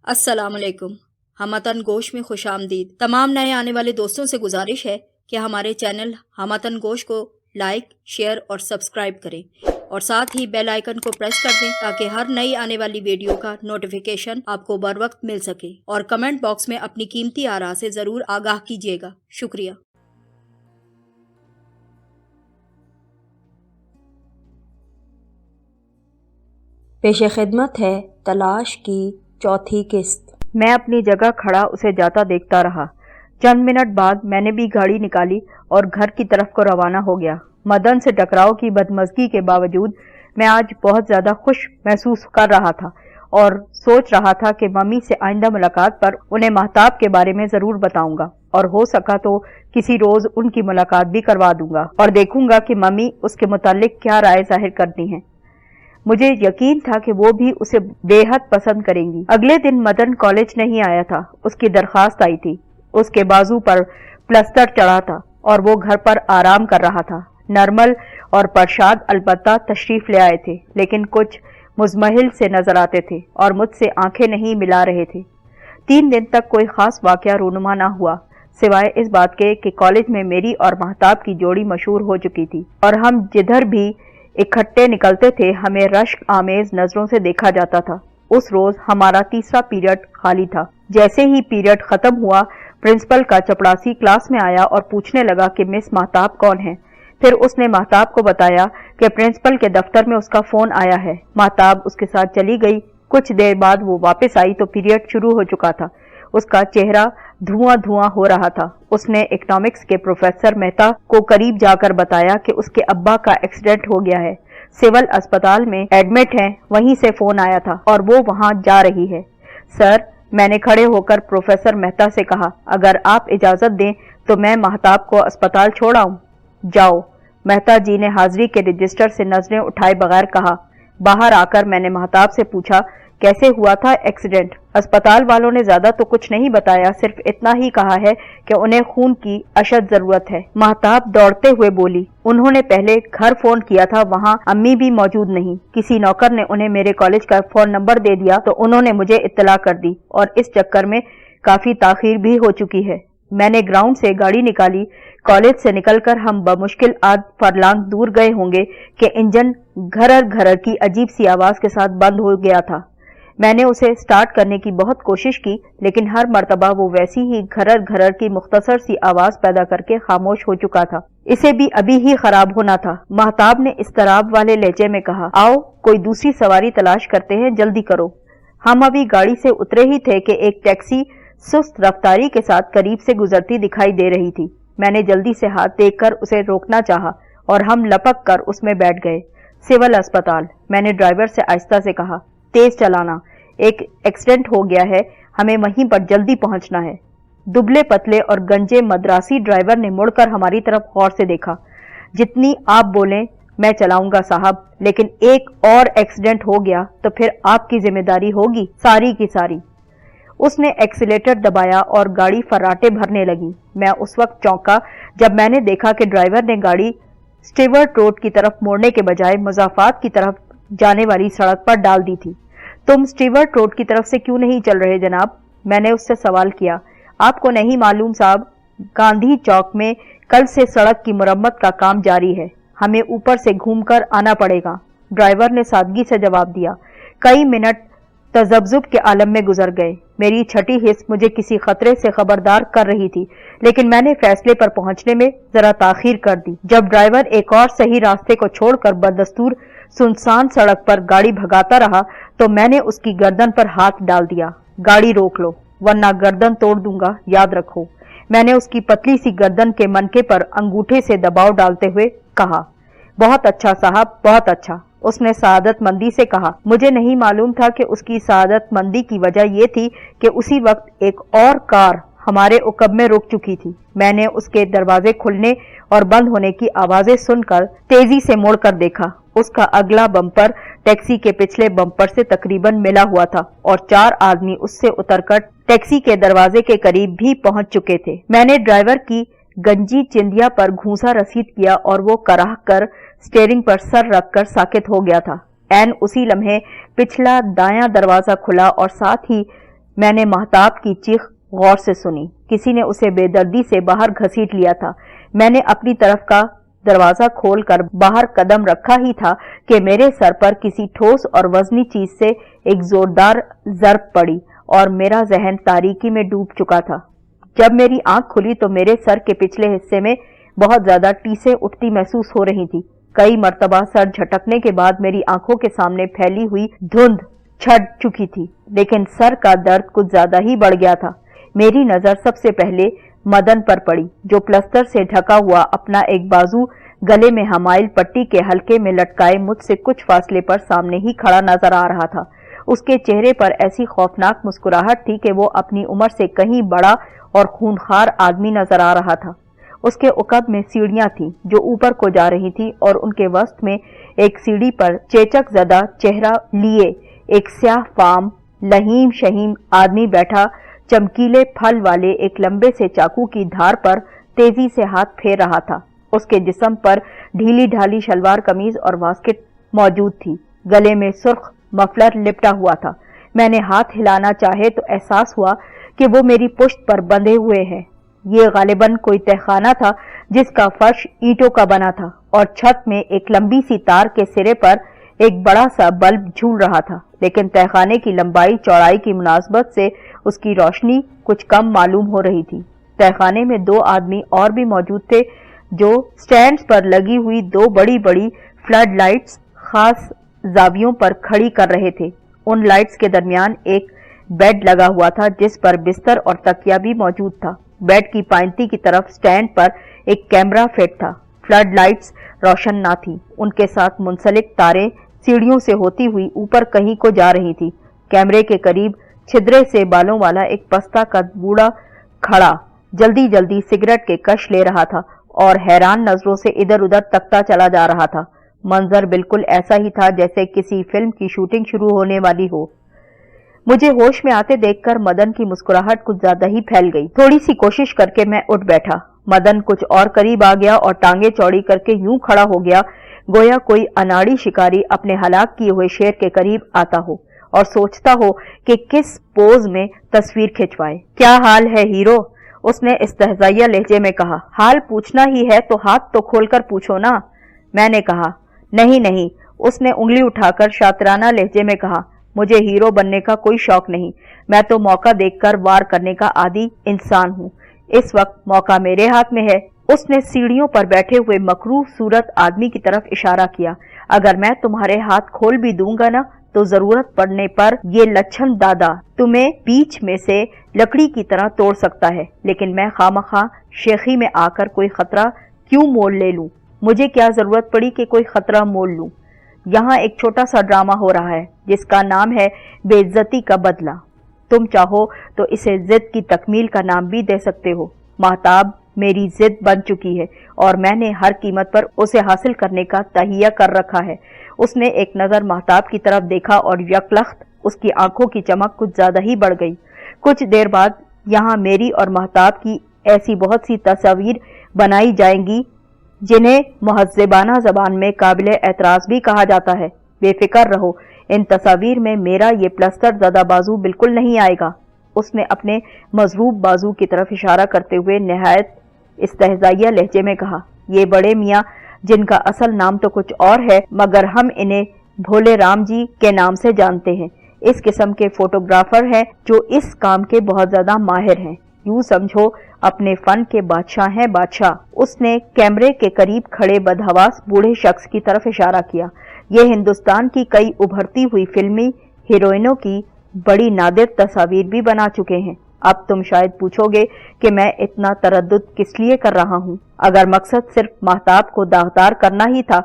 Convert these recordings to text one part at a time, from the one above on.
अस्सलाम वालेकुम। हमतन गोश में खुश आमदीद। तमाम नए आने वाले दोस्तों से गुजारिश है कि हमारे चैनल हमतन गोश को लाइक, शेयर और सब्सक्राइब करें और साथ ही बेल आइकन को प्रेस कर दें ताकि हर नई आने वाली वीडियो का नोटिफिकेशन आपको बर वक्त मिल सके। और कमेंट बॉक्स में अपनी कीमती आरा से ज़रूर आगाह कीजिएगा। शुक्रिया। पेश खिदमत है तलाश की चौथी किस्त। मैं अपनी जगह खड़ा उसे जाता देखता रहा। चंद मिनट बाद मैंने भी गाड़ी निकाली और घर की तरफ को रवाना हो गया। मदन से टकराव की बदमज़गी के बावजूद मैं आज बहुत ज़्यादा खुश महसूस कर रहा था और सोच रहा था कि मम्मी से आइंदा मुलाकात पर उन्हें महताब के बारे में ज़रूर बताऊंगा और हो सका तो किसी रोज़ उनकी मुलाकात भी करवा दूंगा और देखूंगा कि मम्मी उसके मुतालिक क्या राय जाहिर करती हैं। मुझे यकीन था कि वो भी उसे बेहद पसंद करेंगी। अगले दिन मदन कॉलेज नहीं आया था। उसकी दरखास्त आई थी। उसके बाजू पर प्लस्तर चढ़ा था और वो घर पर आराम कर रहा था। नरमल और परशाद अलबत्ता तशरीफ ले आए थे, लेकिन कुछ मुजमहिल से नजर आते थे और मुझसे आंखें नहीं मिला रहे थे। 3 दिन तक कोई खास वाकया रूनुमा न हुआ, सिवाय इस बात के कि कॉलेज में मेरी और महताब की जोड़ी मशहूर हो चुकी थी और हम जिधर भी इकट्ठे निकलते थे हमें रश्क आमेज नजरों से देखा जाता था। उस रोज हमारा तीसरा पीरियड खाली था। जैसे ही पीरियड खत्म हुआ, प्रिंसिपल का चपड़ासी क्लास में आया और पूछने लगा कि मिस महताब कौन है। फिर उसने महताब को बताया कि प्रिंसिपल के दफ्तर में उसका फोन आया है। महताब उसके साथ चली गई। कुछ देर बाद वो वापस आई तो पीरियड शुरू हो चुका था। उसका चेहरा धुआं धुआं हो रहा था। उसने इकोनॉमिक्स के प्रोफेसर मेहता को करीब जाकर बताया कि उसके अब्बा का एक्सीडेंट हो गया है, सिविल अस्पताल में एडमिट हैं। वहीं से फोन आया था और वो वहां जा रही है। सर, मैंने खड़े होकर प्रोफेसर मेहता से कहा, अगर आप इजाजत दें तो मैं महताब को अस्पताल छोड़ आऊं। जाओ, मेहता जी ने हाजिरी के रजिस्टर से नजरें उठाए बगैर कहा। बाहर आकर मैंने महताब से पूछा, कैसे हुआ था एक्सीडेंट? अस्पताल वालों ने ज्यादा तो कुछ नहीं बताया, सिर्फ इतना ही कहा है कि उन्हें खून की अशद जरूरत है। महताब दौड़ते हुए बोली, उन्होंने पहले घर फोन किया था, वहाँ अम्मी भी मौजूद नहीं। किसी नौकर ने उन्हें मेरे कॉलेज का फोन नंबर दे दिया तो उन्होंने मुझे इत्तला कर दी और इस चक्कर में काफी ताखीर भी हो चुकी है। मैंने ग्राउंड से गाड़ी निकाली। कॉलेज से निकलकर हम बमुश्किल आध फरलांग दूर गए होंगे कि इंजन घरर घरर की अजीब सी आवाज के साथ बंद हो गया था। मैंने उसे स्टार्ट करने की बहुत कोशिश की, लेकिन हर मर्तबा वो वैसी ही घरर घरर की मुख्तसर सी आवाज पैदा करके खामोश हो चुका था। इसे भी अभी ही खराब होना था। महताब ने इस्तराब वाले लहजे में कहा, आओ कोई दूसरी सवारी तलाश करते हैं, जल्दी करो। हम अभी गाड़ी से उतरे ही थे कि एक टैक्सी सुस्त रफ्तारी के साथ करीब से गुजरती दिखाई दे रही थी। मैंने जल्दी से हाथ देखकर उसे रोकना चाहा और हम लपक कर उसमें बैठ गए। सिविल अस्पताल, मैंने ड्राइवर से आहिस्ता से कहा, तेज चलाना, एक एक्सीडेंट हो गया है, हमें वहीं पर जल्दी पहुंचना है। दुबले पतले और गंजे मद्रासी ड्राइवर ने मुड़कर हमारी तरफ गौर से देखा। जितनी आप बोलें मैं चलाऊंगा साहब, लेकिन एक और एक्सीडेंट हो गया तो फिर आपकी जिम्मेदारी होगी सारी की सारी। उसने एक्सीलेटर दबाया और गाड़ी फर्राटे भरने लगी। मैं उस वक्त चौंका जब मैंने देखा कि ड्राइवर ने गाड़ी स्टीवर्ट रोड की तरफ मोड़ने के बजाय मुजाफात की तरफ जाने वाली सड़क पर डाल दी थी। तुम स्टीवर्ट रोड की तरफ से क्यों नहीं चल रहे जनाब? मैंने उससे सवाल किया। आपको नहीं मालूम साहब, गांधी चौक में कल से सड़क की मुरम्मत का काम जारी है, हमें ऊपर से घूमकर आना पड़ेगा, ड्राइवर ने सादगी से जवाब दिया। कई मिनट तजब्जुब के आलम में गुजर गए। मेरी छठी हिस्स मुझे किसी खतरे से खबरदार कर रही थी, लेकिन मैंने फैसले पर पहुंचने में जरा ताखीर कर दी। जब ड्राइवर एक और सही रास्ते को छोड़कर बदस्तूर सुनसान सड़क पर गाड़ी भगाता रहा तो मैंने उसकी गर्दन पर हाथ डाल दिया। गाड़ी रोक लो वरना गर्दन तोड़ दूंगा, याद रखो। मैंने उसकी पतली सी गर्दन के मनके पर अंगूठे से दबाव डालते हुए कहा। बहुत अच्छा साहब, बहुत अच्छा, उसने सआदतमंदी से कहा। मुझे नहीं मालूम था कि उसकी सआदतमंदी की वजह यह थी कि उसी वक्त एक और कार हमारे उकब में रुक चुकी थी। मैंने उसके दरवाजे खुलने और बंद होने की आवाजें सुनकर तेजी से मुड़कर देखा। उसका अगला बम्पर टैक्सी के पिछले बम्पर से तकरीबन मिला हुआ था और 4 आदमी उससे उतरकर टैक्सी के दरवाजे के करीब भी पहुंच चुके थे। मैंने ड्राइवर की गंजी चिंदिया पर घूंसा रसीद किया और वो कराह कर स्टीयरिंग पर सर रखकर साकित हो गया था। ऐन उसी लम्हे पिछला दायां दरवाजा खुला और साथ ही میں نے महताब की चीख गौर से सुनी। किसी ने उसे बेदर्दी से बाहर घसीट लिया था। मैंने अपनी तरफ का दरवाजा खोलकर बाहर कदम रखा ही था कि मेरे सर पर किसी ठोस और वजनी चीज से एक जोरदार जरब पड़ी और मेरा जहन तारीकी में डूब चुका था। जब मेरी आंख खुली तो मेरे सर के पिछले हिस्से में बहुत ज्यादा टीसें उठती महसूस हो रही थी। कई मर्तबा सर झटकने के बाद मेरी आंखों के सामने फैली हुई धुंध छट चुकी थी, लेकिन सर का दर्द कुछ ज्यादा ही बढ़ गया था। मेरी नजर सबसे पहले मदन पर पड़ी, जो प्लस्तर से ढका हुआ अपना एक बाजू गले में हमाइल पट्टी के हल्के में लटकाए मुझसे कुछ फासले पर सामने ही खड़ा नजर आ रहा था। उसके चेहरे पर ऐसी खौफनाक मुस्कुराहट थी कि वो अपनी उम्र से कहीं बड़ा और खूनखार आदमी नजर आ रहा था। उसके उकब में सीढ़ियां थीं जो ऊपर को जा रही थी और उनके वस्त में एक सीढ़ी पर चेचक ज़दा चेहरा लिए एक स्याह फाम लहीम शहीम आदमी बैठा चमकीले फल वाले एक लंबे से चाकू की धार पर तेजी से हाथ फेर रहा था। उसके जिस्म पर ढीली ढाली शलवार कमीज और वास्केट मौजूद थी। गले में सुर्ख मफलर लिपटा हुआ था। मैंने हाथ हिलाना चाहे तो एहसास हुआ कि वो मेरी पुश्त पर बंधे हुए हैं। ये गालिबन कोई तहखाना था जिसका फर्श ईंटों का बना था और छत में एक लंबी सी तार के सिरे पर एक बड़ा सा बल्ब झूल रहा था, लेकिन तहखाने की लंबाई चौड़ाई की मुनासबत से उसकी रोशनी कुछ कम मालूम हो रही थी। तहखाने में 2 आदमी और भी मौजूद थे जो स्टैंड्स पर लगी हुई 2 बड़ी बड़ी फ्लड लाइट्स खास जावियों पर खड़ी कर रहे थे। उन लाइट्स के दरमियान एक बेड लगा हुआ था जिस पर बिस्तर और तकिया भी मौजूद था। बेड की पाइंती की तरफ स्टैंड पर एक कैमरा फिट था। फ्लड लाइट्स रोशन ना थी। उनके साथ मुंसलिक तारें सीढ़ियों से होती हुई ऊपर कहीं को जा रही थी। कैमरे के करीब छिद्रे से बालों वाला एक पस्ता का बूढ़ा खड़ा जल्दी जल्दी सिगरेट के कश ले रहा था और हैरान नजरों से इधर उधर तकता चला जा रहा था। मंजर बिल्कुल ऐसा ही था जैसे किसी फिल्म की शूटिंग शुरू होने वाली हो। मुझे होश में आते देखकर मदन की मुस्कुराहट कुछ ज्यादा ही फैल गई। थोड़ी सी कोशिश करके मैं उठ बैठा। मदन कुछ और करीब आ गया और टांगे चौड़ी करके यूं खड़ा हो गया गोया कोई अनाड़ी शिकारी अपने हलाक किए हुए शेर के करीब आता हो और सोचता हो कि किस पोज में तस्वीर खिंचवाए। क्या हाल है हीरो? उसने इस्तेहज़ाइया लहजे में कहा। हाल पूछना ही है तो हाथ तो खोलकर पूछो ना। मैंने कहा नहीं नहीं। उसने उंगली उठाकर शातिराना लहजे में कहा, मुझे हीरो बनने का कोई शौक नहीं। मैं तो मौका देखकर वार करने का आदी इंसान हूँ। इस वक्त मौका मेरे हाथ में है। उसने सीढ़ियों पर बैठे हुए मकरूह सूरत आदमी की तरफ इशारा किया। अगर मैं तुम्हारे हाथ खोल भी दूंगा ना तो जरूरत पड़ने पर ये लच्छन दादा तुम्हें बीच में से लकड़ी की तरह तोड़ सकता है, लेकिन मैं खामखा शेखी में आकर कोई खतरा क्यों मोल ले लूं? मुझे क्या जरूरत पड़ी कि कोई खतरा मोल लूं? यहाँ एक छोटा सा ड्रामा हो रहा है जिसका नाम है बेइज्जती का बदला। तुम चाहो तो इसे जिद की तकमील का नाम भी दे सकते हो। महताब मेरी जिद बन चुकी है और मैंने हर कीमत पर उसे हासिल करने का तहिया कर रखा है। उसने एक नजर महताब की तरफ देखा और यकलख्त उसकी आंखों की चमक कुछ ज्यादा ही बढ़ गई। कुछ देर बाद यहाँ मेरी और महताब की ऐसी बहुत सी तस्वीर बनाई जाएंगी जिन्हें मुहज़्ज़बाना जबान में काबिले एतराज भी कहा जाता है। बेफिक्र रहो, इन तस्वीर में मेरा ये प्लस्तर ज़दा बाजू बिल्कुल नहीं आएगा। उसने अपने मजरूब बाजू की तरफ इशारा करते हुए नहायत इस्तेहज़ाइया लहजे में कहा, ये बड़े मियाँ जिनका असल नाम तो कुछ और है मगर हम इन्हें भोले राम जी के नाम से जानते हैं, इस किस्म के फोटोग्राफर हैं जो इस काम के बहुत ज्यादा माहिर हैं। यूं समझो अपने फन के बादशाह हैं बादशाह। उसने कैमरे के करीब खड़े बदहवास बूढ़े शख्स की तरफ इशारा किया। ये हिंदुस्तान की कई उभरती हुई फिल्मी हीरोइनों की बड़ी नादिर तस्वीर भी बना चुके हैं। अब तुम शायद पूछोगे कि मैं इतना तरद्दुद किस लिए कर रहा हूँ। अगर मकसद सिर्फ महताब को दागदार करना ही था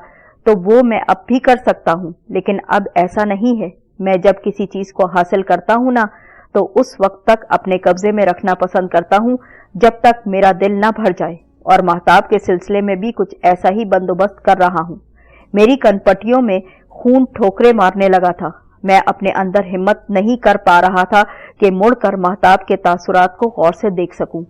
तो वो मैं अब भी कर सकता हूँ, लेकिन अब ऐसा नहीं है। मैं जब किसी चीज को हासिल करता हूँ ना तो उस वक्त तक अपने कब्जे में रखना पसंद करता हूँ जब तक मेरा दिल न भर जाए, और महताब के सिलसिले में भी कुछ ऐसा ही बंदोबस्त कर रहा हूँ। मेरी कनपटियों में खून ठोकरे मारने लगा था। मैं अपने अंदर हिम्मत नहीं कर पा रहा था कि मुड़कर महताब के तासुरात को गौर से देख सकूं।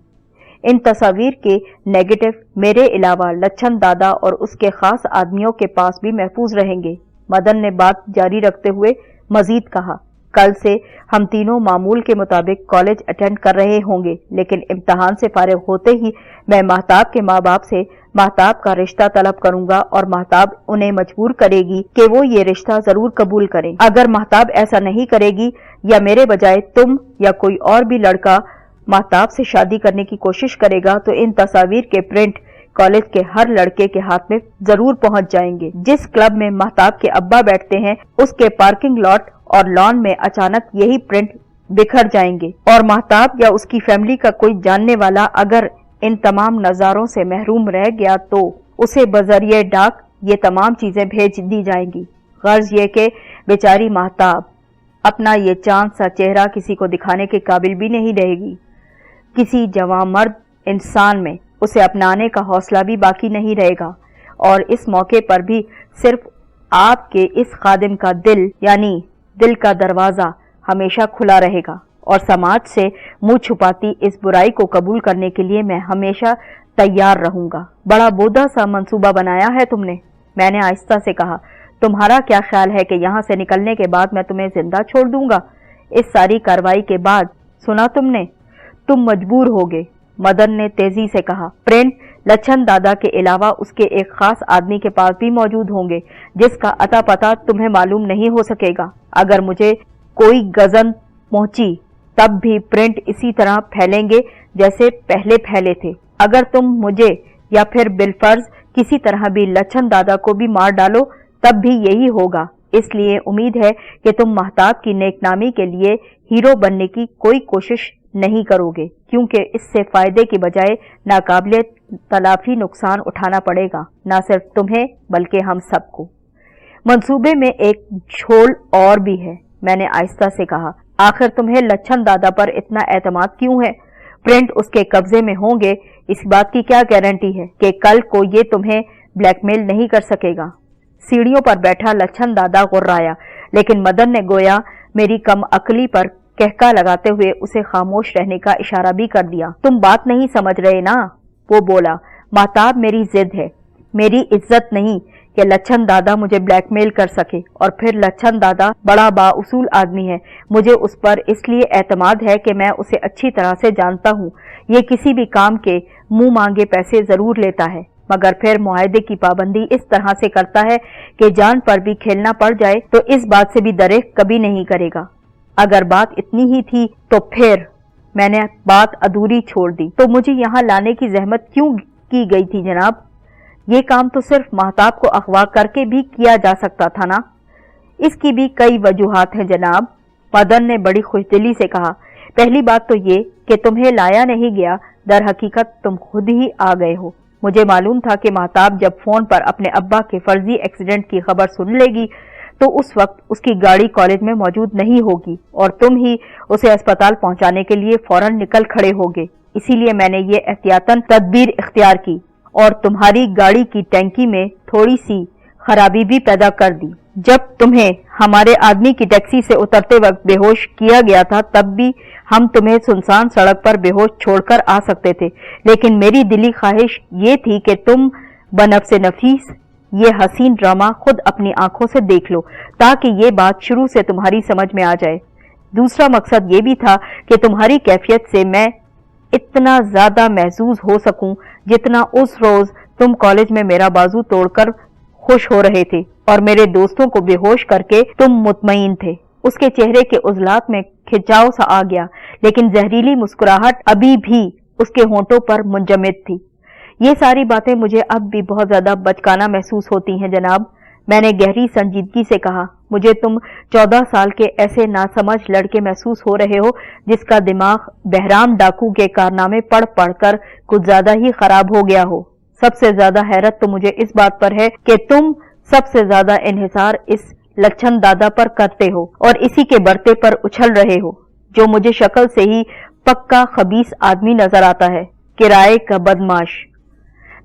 इन तस्वीर के नेगेटिव मेरे अलावा लच्छन दादा और उसके खास आदमियों के पास भी महफूज रहेंगे। मदन ने बात जारी रखते हुए मजीद कहा, کل سے ہم تینوں معمول کے مطابق کالج اٹینڈ کر رہے ہوں گے، لیکن امتحان سے فارغ ہوتے ہی میں مہتاب کے ماں باپ سے مہتاب کا رشتہ طلب کروں گا اور مہتاب انہیں مجبور کرے گی کہ وہ یہ رشتہ ضرور قبول کریں۔ اگر مہتاب ایسا نہیں کرے گی یا میرے بجائے تم یا کوئی اور بھی لڑکا مہتاب سے شادی کرنے کی کوشش کرے گا تو ان تصاویر کے پرنٹ کالج کے ہر لڑکے کے ہاتھ میں ضرور پہنچ جائیں گے۔ جس کلب میں مہتاب کے ابا بیٹھتے ہیں اس کے پارکنگ لاٹ اور لان میں اچانک یہی پرنٹ بکھر جائیں گے، اور مہتاب یا اس کی فیملی کا کوئی جاننے والا اگر ان تمام نظاروں سے محروم رہ گیا تو اسے بذریعہ ڈاک یہ تمام چیزیں بھیج دی جائیں گی۔ غرض یہ کہ بیچاری مہتاب اپنا یہ چاند سا چہرہ کسی کو دکھانے کے قابل بھی نہیں رہے گی۔ کسی جوان مرد انسان میں اسے اپنانے کا حوصلہ بھی باقی نہیں رہے گا، اور اس موقع پر بھی صرف آپ کے اس خادم کا دل یعنی دل کا دروازہ ہمیشہ کھلا رہے گا، اور سماج سے منہ چھپاتی اس برائی کو قبول کرنے کے لیے میں ہمیشہ تیار رہوں گا۔ بڑا بودا سا منصوبہ بنایا ہے تم نے، میں نے آہستہ سے کہا۔ تمہارا کیا خیال ہے کہ یہاں سے نکلنے کے بعد میں تمہیں زندہ چھوڑ دوں گا؟ اس ساری کارروائی کے بعد سنا تم نے، تم مجبور ہوگے، مدن نے تیزی سے کہا۔ پرنٹ لچھن دادا کے علاوہ اس کے ایک خاص آدمی کے پاس بھی موجود ہوں گے جس کا اتا پتہ تمہیں معلوم نہیں ہو سکے گا۔ اگر مجھے کوئی گزن پہنچی تب بھی پرنٹ اسی طرح پھیلیں گے جیسے پہلے پھیلے تھے۔ اگر تم مجھے یا پھر بالفرض کسی طرح بھی لچھن دادا کو بھی مار ڈالو تب بھی یہی ہوگا۔ اس لیے امید ہے کہ تم مہتاب کی نیک نامی کے لیے ہیرو بننے کی کوئی کوشش نہیں کرو گے، کیونکہ اس سے فائدے کی بجائے ناقابل تلافی نقصان اٹھانا پڑے گا، نہ صرف تمہیں بلکہ ہم سب کو۔ منصوبے میں ایک جھول اور بھی ہے، میں نے آہستہ سے کہا۔ آخر تمہیں لچھن دادا پر اتنا اعتماد کیوں ہے؟ پرنٹ اس کے قبضے میں ہوں گے، اس بات کی کیا گارنٹی ہے کہ کل کو یہ تمہیں بلیک میل نہیں کر سکے گا؟ سیڑھیوں پر بیٹھا لچھن دادا غرایا، لیکن مدن نے گویا میری کم عقلی پر کہکا لگاتے ہوئے اسے خاموش رہنے کا اشارہ بھی کر دیا۔ تم بات نہیں سمجھ رہے نا، وہ بولا۔ مہتاب میری ضد ہے، میری عزت نہیں کہ لچھن دادا مجھے بلیک میل کر سکے، اور پھر لچھن دادا بڑا با اصول آدمی ہے، مجھے اس پر اس لیے اعتماد ہے کہ میں اسے اچھی طرح سے جانتا ہوں۔ یہ کسی بھی کام کے منہ مانگے پیسے ضرور لیتا ہے، مگر پھر معاہدے کی پابندی اس طرح سے کرتا ہے کہ جان پر بھی کھیلنا پڑ جائے تو اس بات سے بھی دریغ کبھی نہیں کرے گا۔ اگر بات اتنی ہی تھی تو پھر میں نے بات ادھوری چھوڑ دی، تو مجھے یہاں لانے کی زحمت کیوں کی گئی تھی جناب؟ یہ کام تو صرف مہتاب کو اغوا کر کے بھی کیا جا سکتا تھا نا؟ اس کی بھی کئی وجوہات ہیں جناب، مدن نے بڑی خوشدلی سے کہا۔ پہلی بات تو یہ کہ تمہیں لایا نہیں گیا، در حقیقت تم خود ہی آ گئے ہو۔ مجھے معلوم تھا کہ مہتاب جب فون پر اپنے ابا کے فرضی ایکسیڈنٹ کی خبر سن لے گی تو اس وقت اس کی گاڑی کالج میں موجود نہیں ہوگی، اور تم ہی اسے اسپتال پہنچانے کے لیے فوراً نکل کھڑے ہوگے۔ اسی لیے میں نے یہ احتیاطاً تدبیر اختیار کی اور تمہاری گاڑی کی ٹینکی میں تھوڑی سی خرابی بھی پیدا کر دی۔ جب تمہیں ہمارے آدمی کی ٹیکسی سے اترتے وقت بے ہوش کیا گیا تھا تب بھی ہم تمہیں سنسان سڑک پر بے ہوش چھوڑ کر آ سکتے تھے، لیکن میری دلی خواہش یہ تھی کہ تم بنفس نفیس یہ حسین ڈرامہ خود اپنی آنکھوں سے دیکھ لو تاکہ یہ بات شروع سے تمہاری سمجھ میں آ جائے۔ دوسرا مقصد یہ بھی تھا کہ تمہاری کیفیت سے میں اتنا زیادہ محظوظ ہو سکوں جتنا اس روز تم کالج میں میرا بازو توڑ کر خوش ہو رہے تھے اور میرے دوستوں کو بے ہوش کر کے تم مطمئن تھے۔ اس کے چہرے کے عضلات میں کھچاؤ سا آ گیا، لیکن زہریلی مسکراہٹ ابھی بھی اس کے ہونٹوں پر منجمد تھی۔ یہ ساری باتیں مجھے اب بھی بہت زیادہ بچکانہ محسوس ہوتی ہیں جناب، میں نے گہری سنجیدگی سے کہا۔ مجھے تم 14 سال کے ایسے ناسمجھ لڑکے محسوس ہو رہے ہو جس کا دماغ بہرام ڈاکو کے کارنامے پڑھ پڑھ کر کچھ زیادہ ہی خراب ہو گیا ہو۔ سب سے زیادہ حیرت تو مجھے اس بات پر ہے کہ تم سب سے زیادہ انحصار اس لچھن دادا پر کرتے ہو اور اسی کے برتے پر اچھل رہے ہو، جو مجھے شکل سے ہی پکا خبیث آدمی نظر آتا ہے، کرائے کا بدماش۔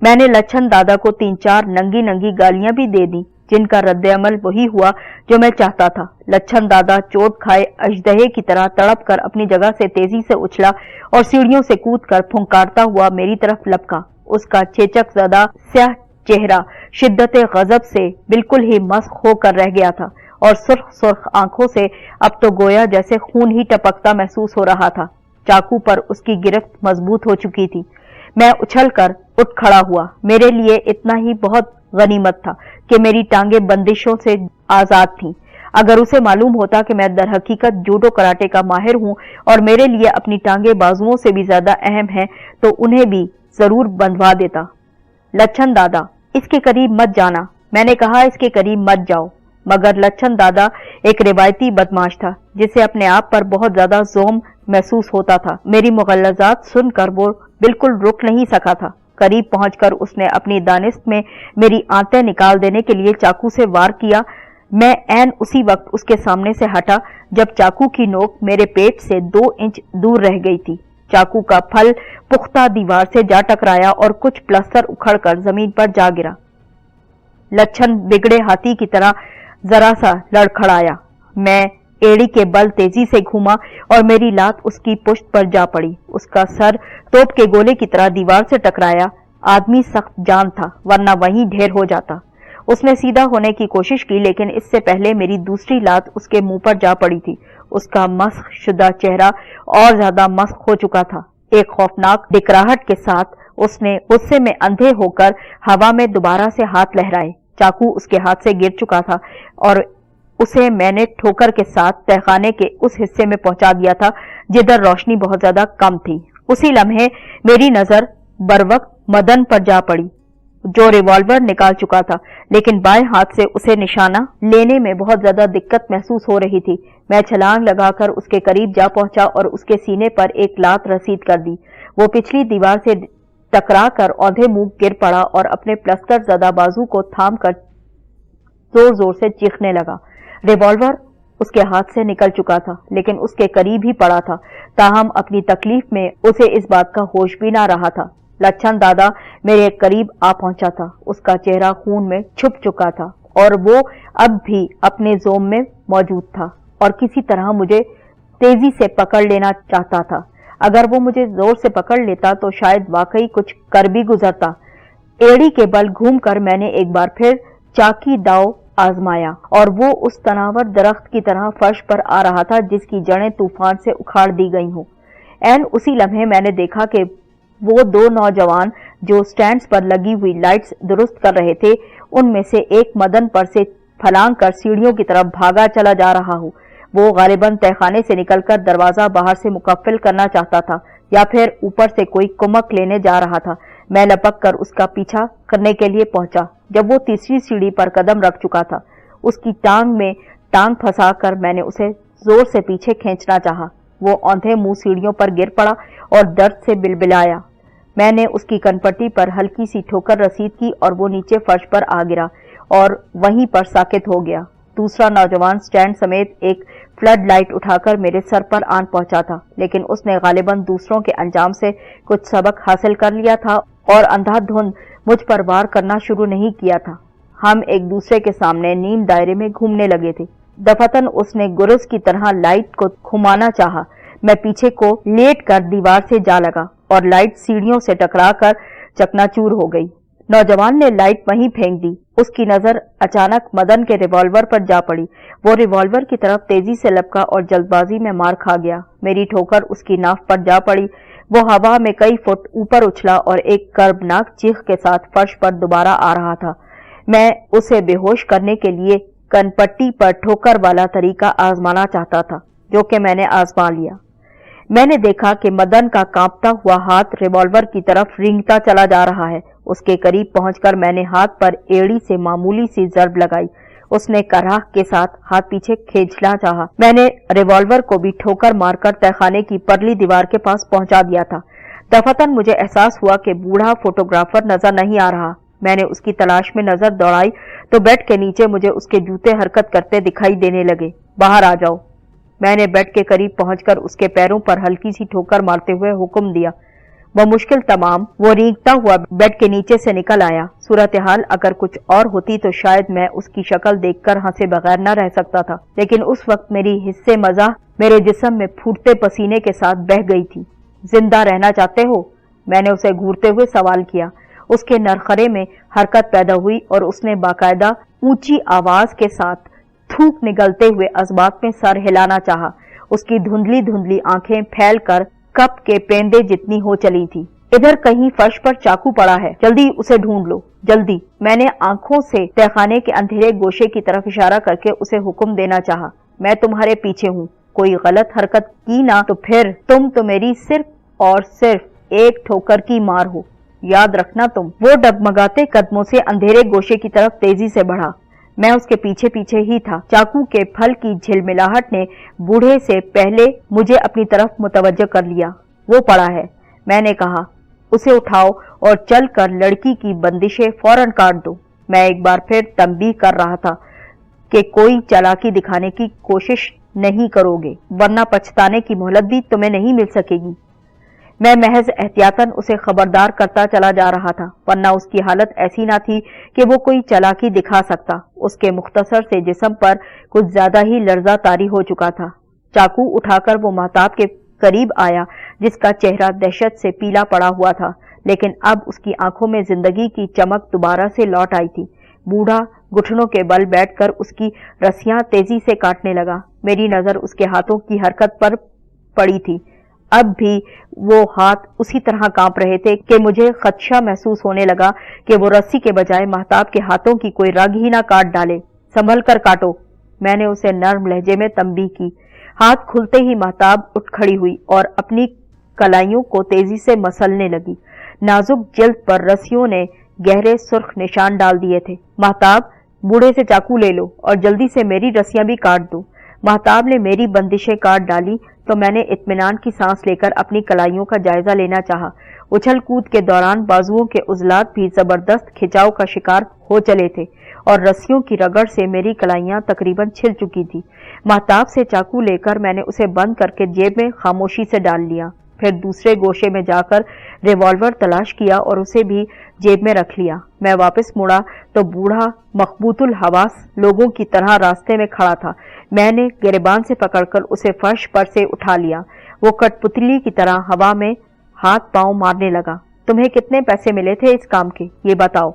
میں نے لچھن دادا کو 3-4 ننگی ننگی گالیاں بھی دے دی، جن کا رد عمل وہی ہوا جو میں چاہتا تھا۔ لچھن دادا چوٹ کھائے اژدہے کی طرح تڑپ کر اپنی جگہ سے تیزی سے اچھلا اور سیڑھیوں سے کود کر پھنکارتا ہوا میری طرف لپکا۔ اس کا چیچک زدہ سیاہ چہرہ شدت غضب سے بالکل ہی مسخ ہو کر رہ گیا تھا، اور سرخ سرخ آنکھوں سے اب تو گویا جیسے خون ہی ٹپکتا محسوس ہو رہا تھا۔ چاقو پر اس کی گرفت مضبوط ہو چکی تھی۔ میں اچھل کر اٹھ کھڑا ہوا۔ میرے لیے اتنا ہی بہت غنیمت تھا کہ میری ٹانگیں بندشوں سے آزاد تھیں۔ اگر اسے معلوم ہوتا کہ میں در حقیقت جوڈو کراٹے کا ماہر ہوں اور میرے لیے اپنی ٹانگیں بازوؤں سے بھی زیادہ اہم ہیں تو انہیں بھی ضرور بندھوا دیتا۔ لچھن دادا، اس کے قریب مت جانا، میں نے کہا، اس کے قریب مت جاؤ۔ مگر لچھن دادا ایک روایتی بدماش تھا جسے اپنے آپ پر بہت زیادہ زوم محسوس ہوتا تھا۔ میری مغلظات سن کر وہ بالکل رک نہیں سکا تھا۔ قریب پہنچ کر اس نے اپنی دانست میں میری آنتیں نکال دینے کے لیے چاقو سے وار کیا۔ میں عین اسی وقت اس کے سامنے سے ہٹا جب چاقو کی نوک میرے پیٹ سے 2 انچ دور رہ گئی تھی۔ چاقو کا پھل پختہ دیوار سے جا ٹکرایا اور کچھ پلستر اکھڑ کر زمین پر جا گرا۔ لچھن بگڑے ہاتھی کی طرح ذرا سا لڑکھڑایا۔ میں ایڑی کے بل تیزی سے گھوما اور میری لات اس کی پشت پر جا پڑی۔ اس کا سر توپ کے گولے کی طرح دیوار سے ٹکرایا۔ آدمی سخت جان تھا ورنہ وہیں ڈھیر ہو جاتا۔ اس نے سیدھا ہونے کی کوشش کی لیکن اس سے پہلے میری دوسری لات اس کے منہ پر جا پڑی تھی۔ اس کا مسخ شدہ چہرہ اور زیادہ مسخ ہو چکا تھا۔ ایک خوفناک ڈکراہٹ کے ساتھ اس نے غصے میں اندھے ہو کر ہوا میں دوبارہ سے ہاتھ لہرائے۔ چاقو اس کے ہاتھ سے گر چکا تھا اور اسے میں نے ٹھوکر کے ساتھ تہخانے کے اس حصے میں پہنچا دیا تھا جدھر روشنی بہت زیادہ کم تھی۔ اسی لمحے میری نظر بروقت مدن پر جا پڑی جو ریوالور نکال چکا تھا لیکن بائیں ہاتھ سے اسے نشانہ لینے میں بہت زیادہ دقت محسوس ہو رہی تھی۔ میں چھلانگ لگا کر اس کے قریب جا پہنچا اور اس کے سینے پر ایک لات رسید کر دی۔ وہ پچھلی دیوار سے ٹکرا کر اوندھے منہ گر پڑا اور اپنے پلستر زدہ بازو کو تھام کر زور زور سے چیخنے لگا۔ ریوالور اس کے ہاتھ سے نکل چکا تھا لیکن اس کے قریب ہی پڑا تھا، تاہم اپنی تکلیف میں اسے اس بات کا ہوش بھی نہ رہا تھا۔ لچھن دادا میرے قریب آ پہنچا تھا۔ اس کا چہرہ خون میں چھپ چکا تھا اور وہ اب بھی اپنے زوم میں موجود تھا اور کسی طرح مجھے تیزی سے پکڑ لینا چاہتا تھا۔ اگر وہ مجھے زور سے پکڑ لیتا تو شاید واقعی کچھ کر بھی گزرتا۔ ایڑی کے بل گھوم کر میں نے ایک بار پھر چاقی داؤ آزمایا اور وہ اس تناور درخت کی طرح فرش پر آ رہا تھا جس کی جڑیں طوفان سے اکھاڑ دی گئی ہوں۔ عین اسی لمحے میں نے دیکھا کہ وہ 2 نوجوان جو سٹینڈز پر لگی ہوئی لائٹس درست کر رہے تھے ان میں سے ایک مدن پر سے پھلانگ کر سیڑھیوں کی طرف بھاگا چلا جا رہا ہوں۔ وہ غالباً تہخانے سے نکل کر دروازہ باہر سے مقفل کرنا چاہتا تھا یا پھر اوپر سے کوئی کمک لینے جا رہا تھا۔ میں لپک کر اس کا پیچھا کرنے کے لیے پہنچا۔ جب وہ تیسری سیڑھی پر قدم رکھ چکا تھا اس کی ٹانگ میں ٹانگ پھنسا کر میں نے اسے زور سے پیچھے کھینچنا چاہا۔ وہ اوندھے منہ سیڑھیوں پر گر پڑا اور درد سے بلبلایا۔ میں نے اس کی کنپٹی پر ہلکی سی ٹھوکر رسید کی اور وہ نیچے فرش پر آ گرا اور وہیں پر ساکت ہو گیا۔ دوسرا نوجوان سٹینڈ سمیت ایک فلڈ لائٹ اٹھا کر میرے سر پر آن پہنچا تھا لیکن اس نے غالباً دوسروں کے انجام سے کچھ سبق حاصل کر لیا تھا اور اندھا دھند مجھ پر وار کرنا شروع نہیں کیا تھا۔ ہم ایک دوسرے کے سامنے نیم دائرے میں گھومنے لگے تھے۔ دفتن اس نے گرز کی طرح لائٹ کو گھمانا چاہا۔ میں پیچھے کو لیٹ کر دیوار سے جا لگا اور لائٹ سیڑھیوں سے ٹکرا کر چکناچور ہو گئی۔ نوجوان نے لائٹ وہیں پھینک دی۔ اس کی نظر اچانک مدن کے ریوالور پر جا پڑی۔ وہ ریوالور کی طرف تیزی سے لپکا اور جلد بازی میں مار کھا گیا۔ میری ٹھوکر اس کی ناف پر جا پڑی۔ وہ ہوا میں کئی فٹ اوپر اچھلا اور ایک کربناک چیخ کے ساتھ فرش پر دوبارہ آ رہا تھا۔ میں اسے بے ہوش کرنے کے لیے کنپٹی پر ٹھوکر والا طریقہ آزمانا چاہتا تھا جو کہ میں نے آزما لیا۔ میں نے دیکھا کہ مدن کا کانپتا ہوا ہاتھ ریوالور کی طرف رینگتا چلا جا رہا ہے۔ اس کے قریب پہنچ کر میں نے ہاتھ پر ایڑی سے معمولی سی ضرب لگائی۔ اس نے کراہ کے ساتھ ہاتھ پیچھے کھینچنا چاہا۔ میں نے ریوالور کو بھی ٹھوکر مار کر تہخانے کی پرلی دیوار کے پاس پہنچا دیا تھا۔ دفتن مجھے احساس ہوا کہ بوڑھا فوٹوگرافر نظر نہیں آ رہا۔ میں نے اس کی تلاش میں نظر دوڑائی تو بیڈ کے نیچے مجھے اس کے جوتے حرکت کرتے دکھائی دینے لگے۔ باہر آ جاؤ۔ میں نے بیڈ کے قریب پہنچ کر اس کے پیروں پر ہلکی سی ٹھوکر مارتے ہوئے حکم دیا۔ وہ مشکل تمام وہ رینگتا ہوا بیڈ کے نیچے سے نکل آیا۔ صورتحال اگر کچھ اور ہوتی تو شاید میں اس کی شکل دیکھ کر ہنسے بغیر نہ رہ سکتا تھا، لیکن اس وقت میری حصے مزاح میرے جسم میں پھوٹتے پسینے کے ساتھ بہہ گئی تھی۔ زندہ رہنا چاہتے ہو؟ میں نے اسے گھورتے ہوئے سوال کیا۔ اس کے نرخرے میں حرکت پیدا ہوئی اور اس نے باقاعدہ اونچی آواز کے ساتھ थूक निगलते हुए असबाक में सर हिलाना चाहा। उसकी धुंधली धुंधली आंखें फैल कर कप के पेंदे जितनी हो चली थी। इधर कहीं फर्श पर चाकू पड़ा है, जल्दी उसे ढूंढ लो, जल्दी। मैंने आंखों से तहखाने के अंधेरे गोशे की तरफ इशारा करके उसे हुक्म देना चाहा। मैं तुम्हारे पीछे हूँ, कोई गलत हरकत की ना तो फिर तुम तो मेरी सिर्फ और सिर्फ एक ठोकर की मार हो, याद रखना तुम। वो डगमगाते कदमों से अंधेरे गोशे की तरफ तेजी से बढ़ा। मैं उसके पीछे पीछे ही था। चाकू के फल की झिलमिलाहट ने बूढ़े से पहले मुझे अपनी तरफ मुतवज्जो कर लिया। वो पड़ा है, मैंने कहा। उसे उठाओ और चल कर लड़की की बंदिशें फौरन काट दो। मैं एक बार फिर तंबीह कर रहा था कि कोई चालाकी दिखाने की कोशिश नहीं करोगे, वरना पछताने की मोहलत भी तुम्हें नहीं मिल सकेगी। मैं महज एहतियातन उसे खबरदार करता चला जा रहा था, वरना उसकी हालत ऐसी ना थी कि वो कोई चालाकी दिखा सकता। उसके मुख्तसर से जिस्म पर कुछ ज्यादा ही लर्जा तारी हो चुका था। चाकू उठाकर वो महताब के करीब आया, जिसका चेहरा दहशत से पीला पड़ा हुआ था, लेकिन अब उसकी आंखों में जिंदगी की चमक दोबारा से लौट आई थी। बूढ़ा घुटनों के बल बैठकर उसकी रस्सियां तेजी से काटने लगा। मेरी नजर उसके हाथों की हरकत पर पड़ी थी। अब भी वो हाथ उसी तरह कांप रहे थे कि मुझे खदशा महसूस होने लगा कि वो रस्सी के बजाय महताब के हाथों की कोई रग ही ना काट डाले। संभल कर काटो, मैंने उसे नर्म लहजे में तंबीह की। हाथ खुलते ही महताब उठ खड़ी हुई और अपनी कलाइयों को तेजी से मसलने लगी। नाजुक जिल्द पर रस्सियों ने गहरे सुर्ख निशान डाल दिए थे। महताब, बूढ़े से चाकू ले लो और जल्दी से मेरी रस्सियां भी काट दो। महताब ने मेरी बंदिशें काट डाली तो मैंने इत्मीनान की सांस लेकर अपनी कलाइयों का जायजा लेना चाहा। उछल कूद के दौरान बाजुओं के उजलात भी जबरदस्त खिंचाव का शिकार हो चले थे और रस्सियों की रगड़ से मेरी कलाइयां तकरीबन छिल चुकी थी। महताब से चाकू लेकर मैंने उसे बंद करके जेब में खामोशी से डाल लिया। फिर दूसरे गोशे में जाकर रिवॉल्वर तलाश किया और उसे भी जेब में रख लिया। मैं वापस मुड़ा तो बूढ़ा मखबूतुल हवास लोगों की तरह रास्ते में खड़ा था। मैंने गिरबान से पकड़कर उसे फर्श पर से उठा लिया। वो कठपुतली की तरह हवा में हाथ पांव मारने लगा। तुम्हें कितने पैसे मिले थे इस काम के, ये बताओ,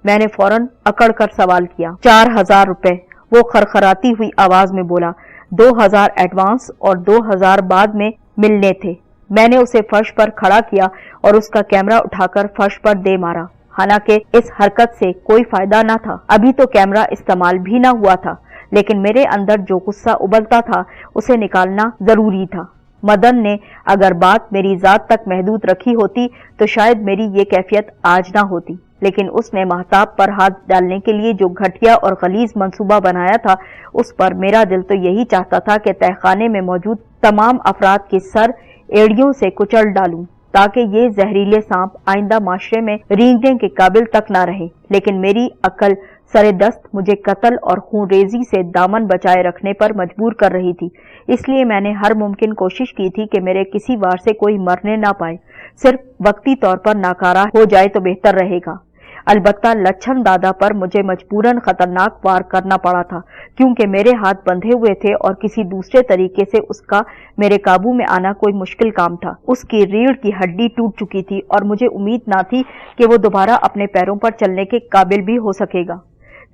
मैंने फौरन अकड़ कर सवाल किया। 4000 रुपए, वो खरखराती हुई आवाज में बोला। 2000 एडवांस और 2000 बाद में मिलने थे। मैंने उसे फर्श पर खड़ा किया और उसका कैमरा उठाकर फर्श पर दे मारा। हालांकि इस हरकत से कोई फायदा न था, अभी तो कैमरा इस्तेमाल भी न हुआ था, लेकिन मेरे अंदर जो गुस्सा उबलता था उसे निकालना जरूरी था। मदन ने अगर बात मेरी जात तक महदूद रखी होती तो शायद मेरी ये कैफियत आज ना होती, लेकिन उसने महताब पर हाथ डालने के लिए जो घटिया और गलीज मंसूबा बनाया था, उस पर मेरा दिल तो यही चाहता था कि तहखाने में मौजूद तमाम अफराद के सर एड़ियों से कुचल डालूं, ताकि ये जहरीले सांप आइंदा माशरे में रेंगने के काबिल तक ना रहे। लेकिन मेरी अकल सरे दस्त मुझे कत्ल और खूनरेजी से दामन बचाए रखने पर मजबूर कर रही थी। इसलिए मैंने हर मुमकिन कोशिश की थी कि मेरे किसी वार से कोई मरने ना पाए, सिर्फ वक्ती तौर पर नाकारा हो जाए तो बेहतर रहेगा। अलबत्ता लच्छन दादा पर मुझे मजबूरन खतरनाक वार करना पड़ा था, क्योंकि मेरे हाथ बंधे हुए थे और किसी दूसरे तरीके से उसका मेरे काबू में आना कोई मुश्किल काम था। उसकी रीढ़ की हड्डी टूट चुकी थी और मुझे उम्मीद ना थी कि वो दोबारा अपने पैरों पर चलने के काबिल भी हो सकेगा।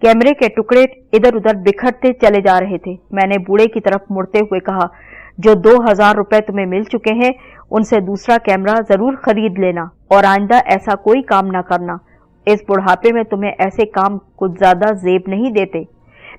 कैमरे के टुकड़े इधर उधर बिखरते चले जा रहे थे। मैंने बूढ़े की तरफ मुड़ते हुए कहा, जो 2000 रुपए तुम्हें मिल चुके हैं उनसे दूसरा कैमरा जरूर खरीद लेना और आइंदा ऐसा कोई काम ना करना। इस बुढ़ापे में तुम्हें ऐसे काम कुछ ज्यादा जेब नहीं देते।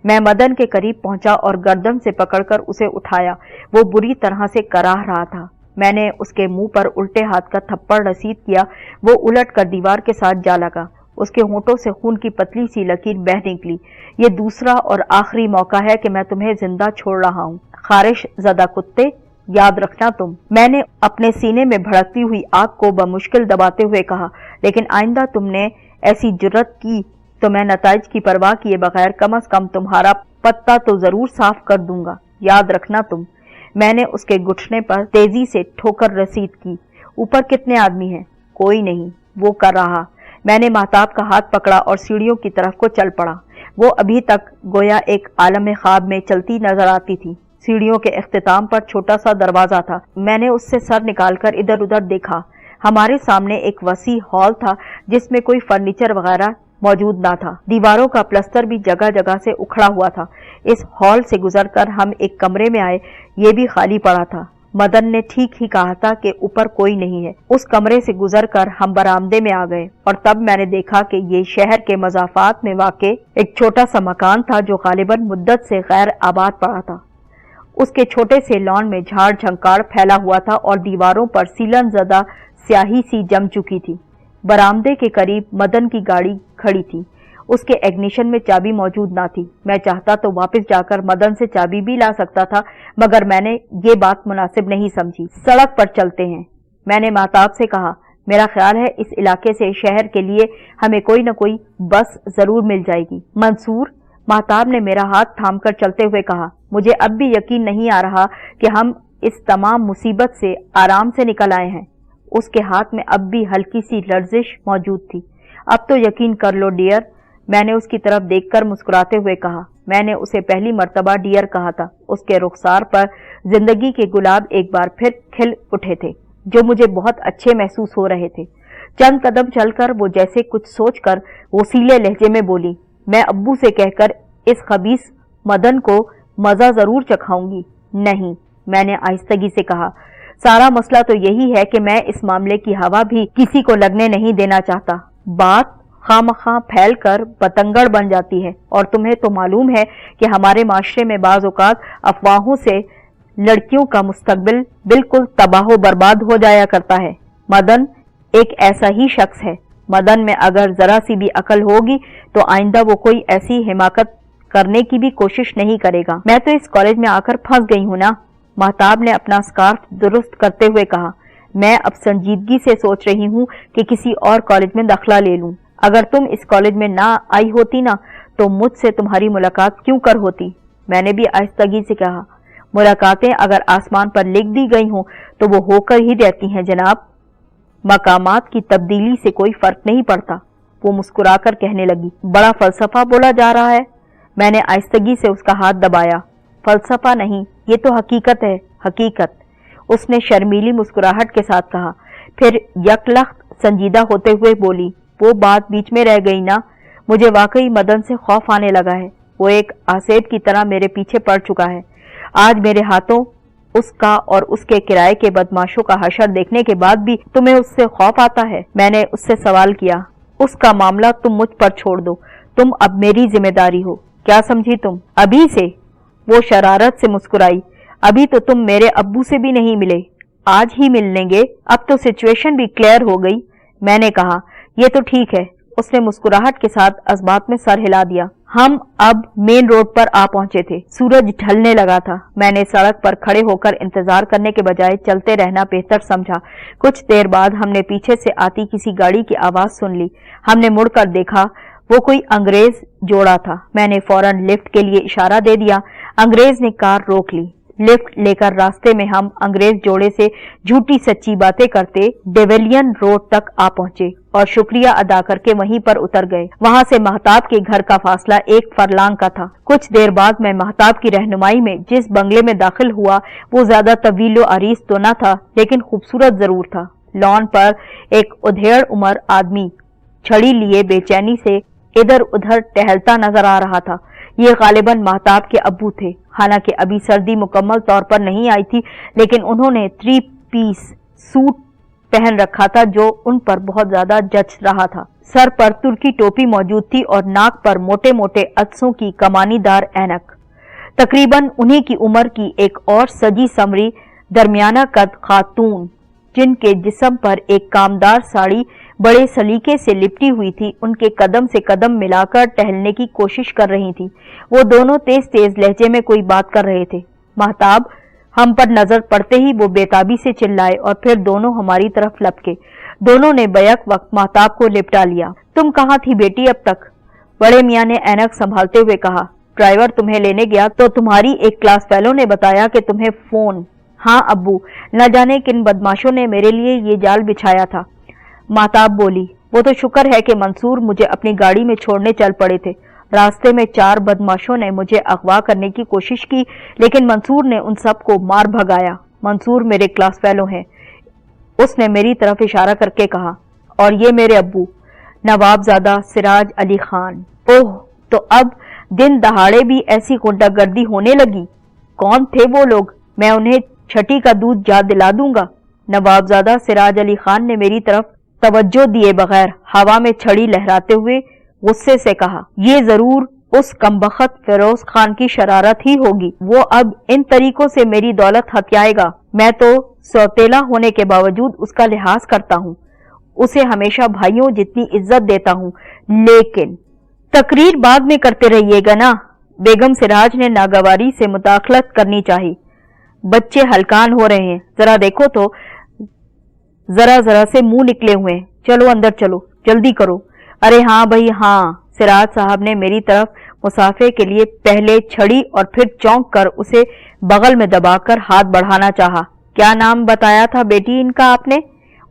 मैं मदन के करीब पहुंचा और गर्दन से पकड़कर उसे उठाया। वो बुरी तरह से कराह रहा था। मैंने उसके मुंह पर उल्टे हाथ का थप्पड़ रसीद किया। वो उलट कर दीवार के साथ जा लगा। उसके होंठों से खून की पतली सी लकीर बह निकली। ये दूसरा और आखिरी मौका है कि मैं तुम्हें जिंदा छोड़ रहा हूँ, खारिश ज़दा कुत्ते, याद रखना तुम। मैंने अपने सीने में भड़कती हुई आग को बमुश्किल दबाते हुए कहा, लेकिन आइंदा तुमने ऐसी जुर्रत की तो मैं नताइज की परवाह किए बगैर कम से कम तुम्हारा पत्ता तो जरूर साफ कर दूंगा, याद रखना तुम। मैंने उसके घुटने पर तेजी से ठोकर रसीद की। ऊपर कितने आदमी हैं? कोई नहीं, वो कर रहा। मैंने महताब का हाथ पकड़ा और सीढ़ियों की तरफ को चल पड़ा। वो अभी तक गोया एक आलम ख्वाब में चलती नजर आती थी। सीढ़ियों के इख्तिताम पर छोटा सा दरवाजा था। मैंने उससे सर निकालकर इधर उधर देखा। हमारे सामने एक वसी हॉल था जिसमें कोई फर्नीचर वगैरह मौजूद ना था। दीवारों का प्लस्तर भी जगह जगह से उखड़ा हुआ था। इस हॉल से गुजरकर हम एक कमरे में आए, ये भी खाली पड़ा था। मदन ने ठीक ही कहा था कि ऊपर कोई नहीं है। उस कमरे से गुजरकर हम बरामदे में आ गए और तब मैंने देखा कि ये शहर के मज़ाफ़ात में वाक़े एक छोटा सा मकान था जो गालिबन मुद्दत से गैर आबाद पड़ा था। उसके छोटे से लॉन में झाड़ झंकार फैला हुआ था और दीवारों पर सीलन ज़दा स्याही सी जम चुकी थी। बरामदे के करीब मदन की गाड़ी खड़ी थी। उसके इग्निशन में चाबी मौजूद ना थी। मैं चाहता तो वापस जाकर मदन से चाबी भी ला सकता था, मगर मैंने ये बात मुनासिब नहीं समझी। सड़क पर चलते हैं, मैंने महताब से कहा। मेरा ख्याल है इस इलाके से शहर के लिए हमें कोई न कोई बस जरूर मिल जाएगी। मंसूर, महताब ने मेरा हाथ थामकर चलते हुए कहा। मुझे अब भी यकीन नहीं आ रहा कि हम इस तमाम मुसीबत से आराम से निकल आए हैं। उसके हाथ में अब भी हल्की सी लर्जिश मौजूद थी। अब तो यकीन कर लो डियर, मैंने उसकी तरफ देखकर मुस्कुराते हुए कहा। मैंने उसे पहली मर्तबा डियर कहा था। उसके रुखसार पर जिंदगी के गुलाब एक बार फिर खिल उठे थे, जो मुझे बहुत अच्छे महसूस हो रहे थे। चंद कदम चलकर वो जैसे कुछ सोचकर वसीले लहजे में बोली, मैं अब्बू से कहकर इस खबीस मदन को मजा जरूर चखाऊंगी। नहीं, मैंने आहिस्तगी से कहा, सारा मसला तो यही है कि मैं इस मामले की हवा भी किसी को लगने नहीं देना चाहता। बात खामखा फैल कर बतंगड़ बन जाती है और तुम्हें तो मालूम है कि हमारे माशरे में बाज औकात अफवाहों से लड़कियों का मुस्तकबिल बिल्कुल तबाह बर्बाद हो जाया करता है। मदन एक ऐसा ही शख्स है। मदन में अगर जरा सी भी अकल होगी तो आइंदा वो कोई ऐसी हिमाकत करने की भी कोशिश नहीं करेगा। मैं तो इस कॉलेज में आकर फंस गई हूं ना। महताब ने अपना स्कार्फ दुरुस्त करते हुए कहा। मैं अब संजीदगी से सोच रही हूँ कि किसी और कॉलेज में दाखिला ले लूं। अगर तुम इस कॉलेज में ना आई होती ना तो मुझसे तुम्हारी मुलाकात क्यों कर होती। मैंने भी आहिस्तगी से कहा, मुलाकातें अगर आसमान पर लिख दी गई हों तो वो होकर ही रहती हैं जनाब। मकामात की तब्दीली से कोई फर्क नहीं पड़ता। वो मुस्कुराकर कहने लगी, बड़ा फलसफा बोला जा रहा है। मैंने आहिस्तगी से उसका हाथ दबाया। फलसफा नहीं, ये तो हकीकत है, हकीकत, उसने शर्मीली मुस्कुराहट के साथ कहा। फिर यकलख्त संजीदा होते हुए बोली, वो बात बीच में रह गई ना। मुझे वाकई मदन से खौफ आने लगा है। वो एक आसेब की तरह मेरे पीछे पड़ चुका है। आज मेरे हाथों उसका और उसके किराए के बदमाशों का हशर देखने के बाद भी तुम्हें उससे खौफ आता है। मैंने उससे सवाल किया। उसका मामला तुम मुझ पर छोड़ दो, तुम अब मेरी जिम्मेदारी हो। क्या समझी तुम? अभी से? वो शरारत से मुस्कुराई। अभी तो तुम मेरे अब्बू से भी नहीं मिले, आज ही मिल लेंगे। अब तो सिचुएशन भी क्लियर हो गई। मैंने कहा, ये तो ठीक है। उसने मुस्कुराहट के साथ अस्बात में सर हिला दिया। हम अब मेन रोड पर आ पहुंचे थे। सूरज ढलने लगा था। मैंने सड़क पर खड़े होकर इंतजार करने के बजाय चलते रहना बेहतर समझा। कुछ देर बाद हमने पीछे से आती किसी गाड़ी की आवाज सुन ली। हमने मुड़कर देखा, वो कोई अंग्रेज जोड़ा था। मैंने फौरन लिफ्ट के लिए इशारा दे दिया। अंग्रेज ने कार रोक ली। लिफ्ट लेकर रास्ते में हम अंग्रेज जोड़े से झूठी सच्ची बातें करते डेविलियन रोड तक आ पहुंचे और शुक्रिया अदा करके वहीं पर उतर गए। वहां से महताब के घर का फासला 1 फरलांग का था। कुछ देर बाद मैं महताब की रहनुमाई में जिस बंगले में दाखिल हुआ वो ज्यादा तवीलो अरीस तो न था, लेकिन खूबसूरत जरूर था। लॉन पर एक उधेड़ उम्र आदमी छड़ी लिए बेचैनी से इधर उधर टहलता नजर आ रहा था। ये गालिबन महताब के अब्बू थे। हालांकि अभी सर्दी मुकम्मल तौर पर नहीं आई थी, लेकिन उन्होंने 3 पीस सूट पहन रखा था जो उन पर बहुत ज्यादा जच रहा था। सर पर तुर्की टोपी मौजूद थी और नाक पर मोटे मोटे अदसों की कमानीदार ऐनक। तकरीबन उन्हीं की उम्र की एक और सजी समरी दरमियाना कद खातून, जिनके जिस्म पर एक कामदार साड़ी बड़े सलीके से लिपटी हुई थी, उनके कदम से कदम मिलाकर टहलने की कोशिश कर रही थी। वो दोनों तेज तेज लहजे में कोई बात कर रहे थे। महताब हम पर नजर पड़ते ही वो बेताबी से चिल्लाए और फिर दोनों हमारी तरफ लपके। दोनों ने बैक वक्त महताब को लिपटा लिया। तुम कहाँ थी बेटी अब तक? बड़े मियाँ ने ऐनक संभालते हुए कहा। ड्राइवर तुम्हें लेने गया तो तुम्हारी एक क्लास फेलो ने बताया कि तुम्हें फोन। हाँ अब्बू, न जाने किन बदमाशों ने मेरे लिए ये जाल बिछाया था। महताब बोली। वो तो शुक्र है कि मंसूर मुझे अपनी गाड़ी में छोड़ने चल पड़े थे। रास्ते में 4 बदमाशों ने मुझे अगवा करने की कोशिश की, लेकिन मंसूर ने उन सब को मार भगाया। मंसूर मेरे क्लास फेलो हैं, उसने मेरी तरफ इशारा करके कहा, और ये मेरे अब्बू। नवाबजादा सिराज अली खान। ओह, तो अब दिन दहाड़े भी ऐसी गुंडागर्दी होने लगी। कौन थे वो लोग? मैं उन्हें छठी का दूध याद दिला दूंगा। नवाबजादा सिराज अली खान ने मेरी तरफ तवज्जो दिए बगैर हवा में छड़ी लहराते हुए गुस्से से कहा, ये जरूर उस कमबख्त फिरोज खान की शरारत ही होगी। वो अब इन तरीकों से मेरी दौलत हथियाएगा। मैं तो सौतेला होने के बावजूद उसका लिहाज करता हूँ, उसे हमेशा भाइयों जितनी इज्जत देता हूँ। लेकिन तकरीर बाद में करते रहिएगा ना। बेगम सिराज ने नागवारी से मुदाखलत करनी चाहिए। बच्चे हलकान हो रहे हैं, जरा देखो तो, जरा से मुंह निकले हुए हैं। चलो अंदर चलो, जल्दी करो। अरे हाँ भाई हाँ। सिराज साहब ने मेरी तरफ मुसाफे के लिए पहले छड़ी और फिर चौंक कर उसे बगल में दबाकर हाथ बढ़ाना चाहा। क्या नाम बताया था बेटी इनका आपने?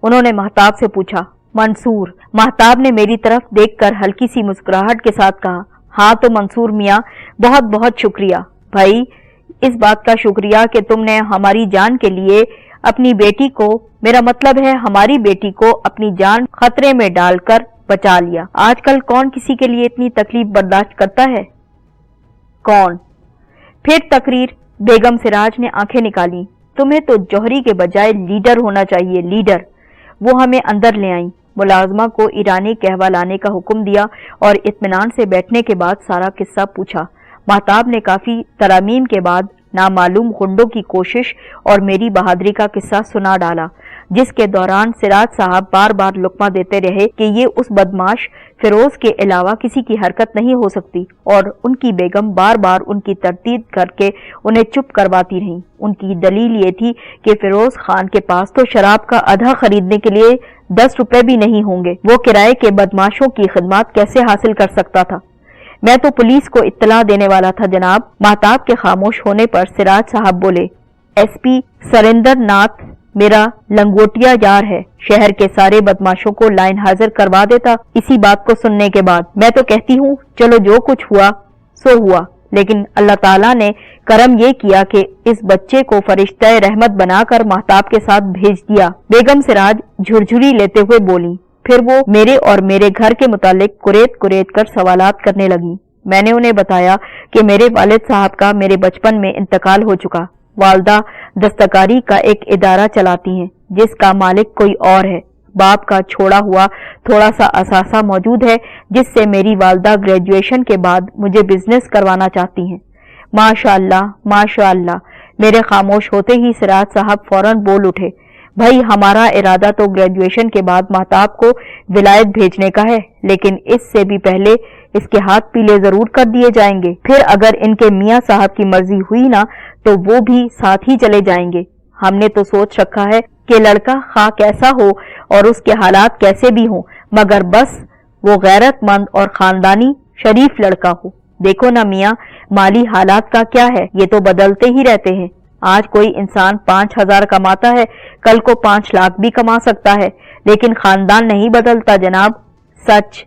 उन्होंने महताब से पूछा। मंसूर। महताब ने मेरी तरफ देखकर हल्की सी मुस्कुराहट के साथ कहा, हाँ तो मंसूर मियाँ, बहुत बहुत शुक्रिया। भाई, इस बात का शुक्रिया कि तुमने हमारी जान के लिए अपनी बेटी को, मेरा मतलब है हमारी बेटी को, अपनी जान खतरे में डालकर बचा लिया। आजकल कौन किसी के लिए इतनी तकलीफ बर्दाश्त करता है? कौन? फिर तकरीर। बेगम सिराज ने आंखें निकाली। तुम्हें तो जौहरी के बजाय लीडर होना चाहिए, लीडर। वो हमें अंदर ले आई, मुलाजमा को ईरानी कहवा लाने का हुक्म दिया और इत्मीनान से बैठने के बाद सारा किस्सा पूछा। महताब ने काफी तरामीम के बाद नामालूम गुंडों की कोशिश और मेरी बहादुरी का किस्सा सुना डाला, जिसके दौरान सिराज साहब बार बार लुकमा देते रहे कि ये उस बदमाश फिरोज के अलावा किसी की हरकत नहीं हो सकती, और उनकी बेगम बार बार उनकी तरतीब करके उन्हें चुप करवाती रहीं। उनकी दलील ये थी कि फिरोज खान के पास तो शराब का आधा खरीदने के लिए 10 रुपए भी नहीं होंगे, वो किराए के बदमाशों की खिदमत कैसे हासिल कर सकता था। मैं तो पुलिस को इत्तला देने वाला था जनाब। महताब के खामोश होने पर सिराज साहब बोले, एसपी सरेंद्र नाथ मेरा लंगोटिया यार है, शहर के सारे बदमाशों को लाइन हाजिर करवा देता। इसी बात को सुनने के बाद मैं तो कहती हूँ, चलो जो कुछ हुआ सो हुआ, लेकिन अल्लाह ताला ने करम ये किया कि इस बच्चे को फरिश्ता रहमत बनाकर महताब के साथ भेज दिया। बेगम सिराज झुरझुरी लेते हुए बोली। फिर वो मेरे और मेरे घर के मुतालिक कुरेद कर सवालात करने लगी। मैंने उन्हें बताया कि मेरे वालिद साहब का मेरे बचपन में इंतकाल हो चुका। वालदा दस्तकारी का एक इदारा चलाती हैं, जिसका मालिक कोई और है। बाप का छोड़ा हुआ थोड़ा सा असासा मौजूद है, जिससे मेरी वालदा ग्रेजुएशन के बाद मुझे बिजनेस करवाना चाहती हैं। माशाअल्लाह माशाअल्लाह। मेरे खामोश होते ही सिराज साहब फौरन बोल उठे, भाई हमारा इरादा तो ग्रेजुएशन के बाद महताब को विलायत भेजने का है, लेकिन इससे भी पहले इसके हाथ पीले जरूर कर दिए जाएंगे। फिर अगर इनके मियाँ साहब की मर्जी हुई ना तो वो भी साथ ही चले जाएंगे। हमने तो सोच रखा है कि लड़का खा कैसा हो और उसके हालात कैसे भी हों, मगर बस वो गैरतमंद और खानदानी शरीफ लड़का हो। देखो ना मियाँ, माली हालात का क्या है, ये तो बदलते ही रहते हैं। आज कोई इंसान 5,000 कमाता है, कल को 5 लाख भी कमा सकता है, लेकिन खानदान नहीं बदलता जनाब। सच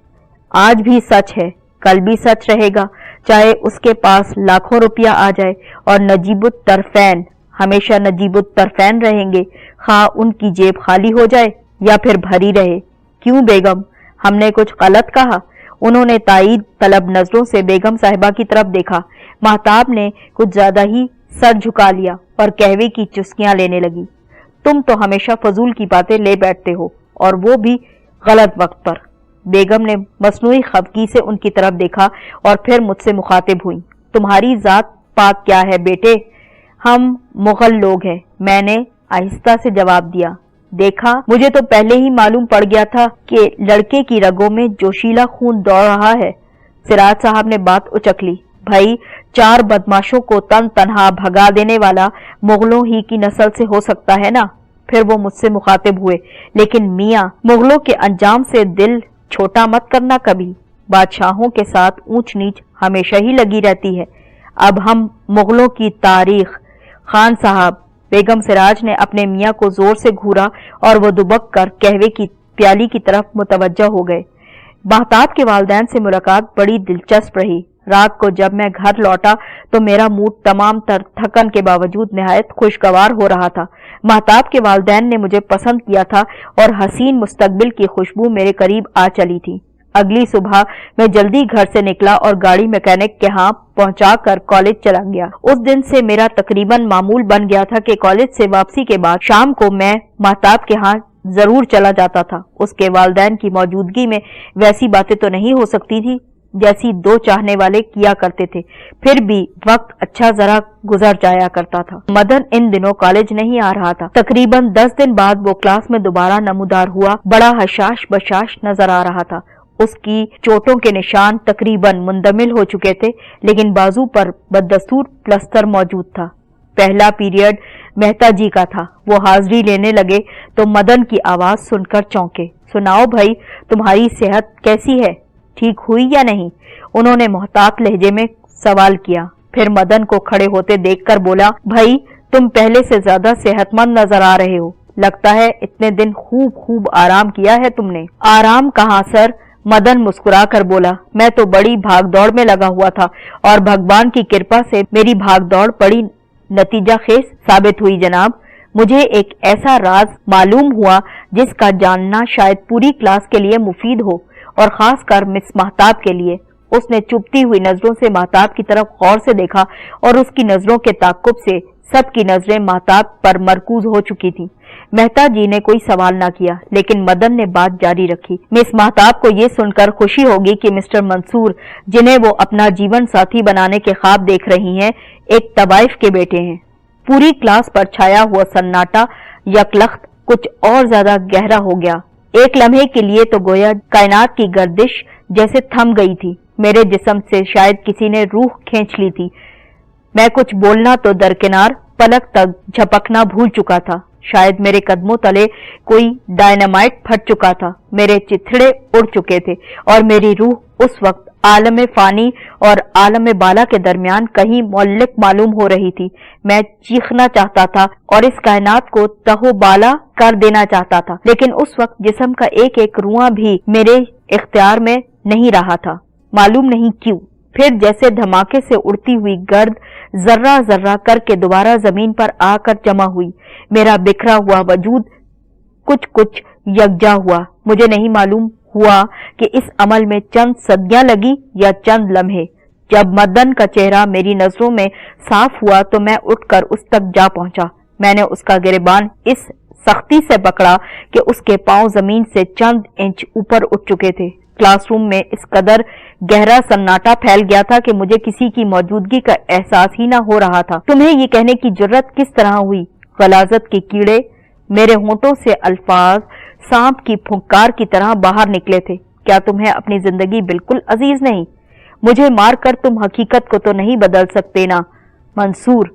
आज भी सच है, कल भी सच रहेगा, चाहे उसके पास लाखों रुपया आ जाए। और नजीबुत तरफैन हमेशा नजीबुत तरफैन रहेंगे, खा उनकी जेब खाली हो जाए या फिर भरी रहे। क्यों बेगम, हमने कुछ गलत कहा? उन्होंने ताईद तलब नजरों से बेगम साहिबा की तरफ देखा। महताब ने कुछ ज्यादा ही सर झुका लिया और कहवे की चुस्कियां लेने लगी। तुम तो हमेशा फजूल की बातें ले बैठते हो, और वो भी गलत वक्त पर। बेगम ने मसनूई खफगी से उनकी तरफ देखा और फिर मुझसे मुखातिब हुई। तुम्हारी जात पात क्या है बेटे? हम मुगल लोग हैं, मैंने आहिस्ता से जवाब दिया। देखा, मुझे तो पहले ही मालूम पड़ गया था कि लड़के की रगों में जोशीला खून दौड़ रहा है। सिराज साहब ने बात उचक ली। भाई, 4 बदमाशों को तन तनहा भगा देने वाला मुगलों ही की नस्ल से हो सकता है ना। फिर वो मुझसे मुखातिब हुए, लेकिन मियाँ, मुगलों के अंजाम से दिल छोटा मत करना कभी। बादशाहों के साथ ऊंच नीच हमेशा ही लगी रहती है। अब हम मुगलों की तारीख। खान साहब, बेगम सिराज ने अपने मियाँ को जोर से घूरा और वो दुबक कर कहवे की प्याली की तरफ मुतवज्जह हो गए। महताब के वालिदैन से मुलाकात बड़ी दिलचस्प रही। रात को जब मैं घर लौटा तो मेरा मूड तमाम थकन के बावजूद निहायत खुशगवार हो रहा था। महताब के वालिदैन ने मुझे पसंद किया था और हसीन मुस्तकबिल की खुशबू मेरे करीब आ चली थी। अगली सुबह मैं जल्दी घर से निकला और गाड़ी मैकेनिक के यहाँ पहुंचाकर कॉलेज चला गया। उस दिन से मेरा तकरीबन मामूल बन गया था कि कॉलेज से वापसी के बाद शाम को मैं महताब के यहाँ जरूर चला जाता था। उसके वालिदैन की मौजूदगी में वैसी बातें तो नहीं हो सकती थी जैसी दो चाहने वाले किया करते थे, फिर भी वक्त अच्छा जरा गुजर जाया करता था। मदन इन दिनों कॉलेज नहीं आ रहा था। तकरीबन 10 दिन बाद वो क्लास में दोबारा नमूदार हुआ। बड़ा हशाश बशाश नजर आ रहा था। उसकी चोटों के निशान तकरीबन मुंदमिल हो चुके थे, लेकिन बाजू पर बदस्तूर प्लस्तर मौजूद था। पहला पीरियड मेहता जी का था। वो हाजिरी लेने लगे तो मदन की आवाज सुनकर चौंके। सुनाओ भाई, तुम्हारी सेहत कैसी है, ठीक हुई या नहीं? उन्होंने मोहतात लहजे में सवाल किया। फिर मदन को खड़े होते देखकर बोला, भाई तुम पहले से ज्यादा सेहतमंद नजर आ रहे हो। लगता है इतने दिन खूब आराम किया है तुमने। आराम कहाँ सर, मदन मुस्कुरा कर बोला, मैं तो बड़ी भागदौड़ में लगा हुआ था और भगवान की कृपा से मेरी भागदौड़ बड़ी नतीजा खेज साबित हुई जनाब। मुझे एक ऐसा राज मालूम हुआ जिसका जानना शायद पूरी क्लास के लिए मुफीद हो और खासकर मिस महताब के लिए। उसने चुभती हुई नजरों से महताब की तरफ गौर से देखा और उसकी नजरों के ताक़ुब से सबकी नजरें महताब पर मरकूज हो चुकी थी। मेहता जी ने कोई सवाल न किया, लेकिन मदन ने बात जारी रखी। मिस महताब को ये सुनकर खुशी होगी कि मिस्टर मंसूर, जिन्हें वो अपना जीवन साथी बनाने के ख्वाब देख रही हैं, एक तवाइफ के बेटे हैं। पूरी क्लास पर छाया हुआ सन्नाटा यकलख्त कुछ और ज्यादा गहरा हो गया। एक लम्हे के लिए तो गोया कायनात की गर्दिश जैसे थम गई थी। मेरे जिस्म से शायद किसी ने रूह खींच ली थी। मैं कुछ बोलना तो दरकिनार, पलक तक झपकना भूल चुका था। शायद मेरे कदमों तले कोई डायनामाइट फट चुका था। मेरे चिथड़े उड़ चुके थे और मेरी रूह उस वक्त आलम फानी और आलम बाला के दरमियान कहीं मौलिक मालूम हो रही थी। मैं चीखना चाहता था और इस कायनात को तहो बाला कर देना चाहता था, लेकिन उस वक्त जिस्म का एक एक रुआं भी मेरे इख्तियार में नहीं रहा था, मालूम नहीं क्यों। फिर जैसे धमाके से उड़ती हुई गर्द जर्रा जर्रा करके दोबारा जमीन पर आकर जमा हुई। मेरा बिखरा हुआ वजूद कुछ कुछ यकजा हुआ। मुझे नहीं मालूम हुआ कि इस अमल में चंद सदियां लगी या चंद लम्हे। जब मदन का चेहरा मेरी नजरों में साफ हुआ तो मैं उठकर उस तक जा पहुंचा। मैंने उसका गिरबान इस सख्ती से पकड़ा कि उसके पांव जमीन से चंद इंच ऊपर उठ चुके थे। क्लासरूम में इस कदर गहरा सन्नाटा फैल गया था कि मुझे किसी की मौजूदगी का एहसास ही न हो रहा था। तुम्हें ये कहने की जुर्रत किस तरह हुई? गलाजत के कीड़े मेरे होंठों से अल्फाज सांप की फुंकार की तरह बाहर निकले थे। क्या तुम्हें अपनी जिंदगी बिल्कुल अजीज नहीं? मुझे मार कर तुम हकीकत को तो नहीं बदल सकते ना मंसूर,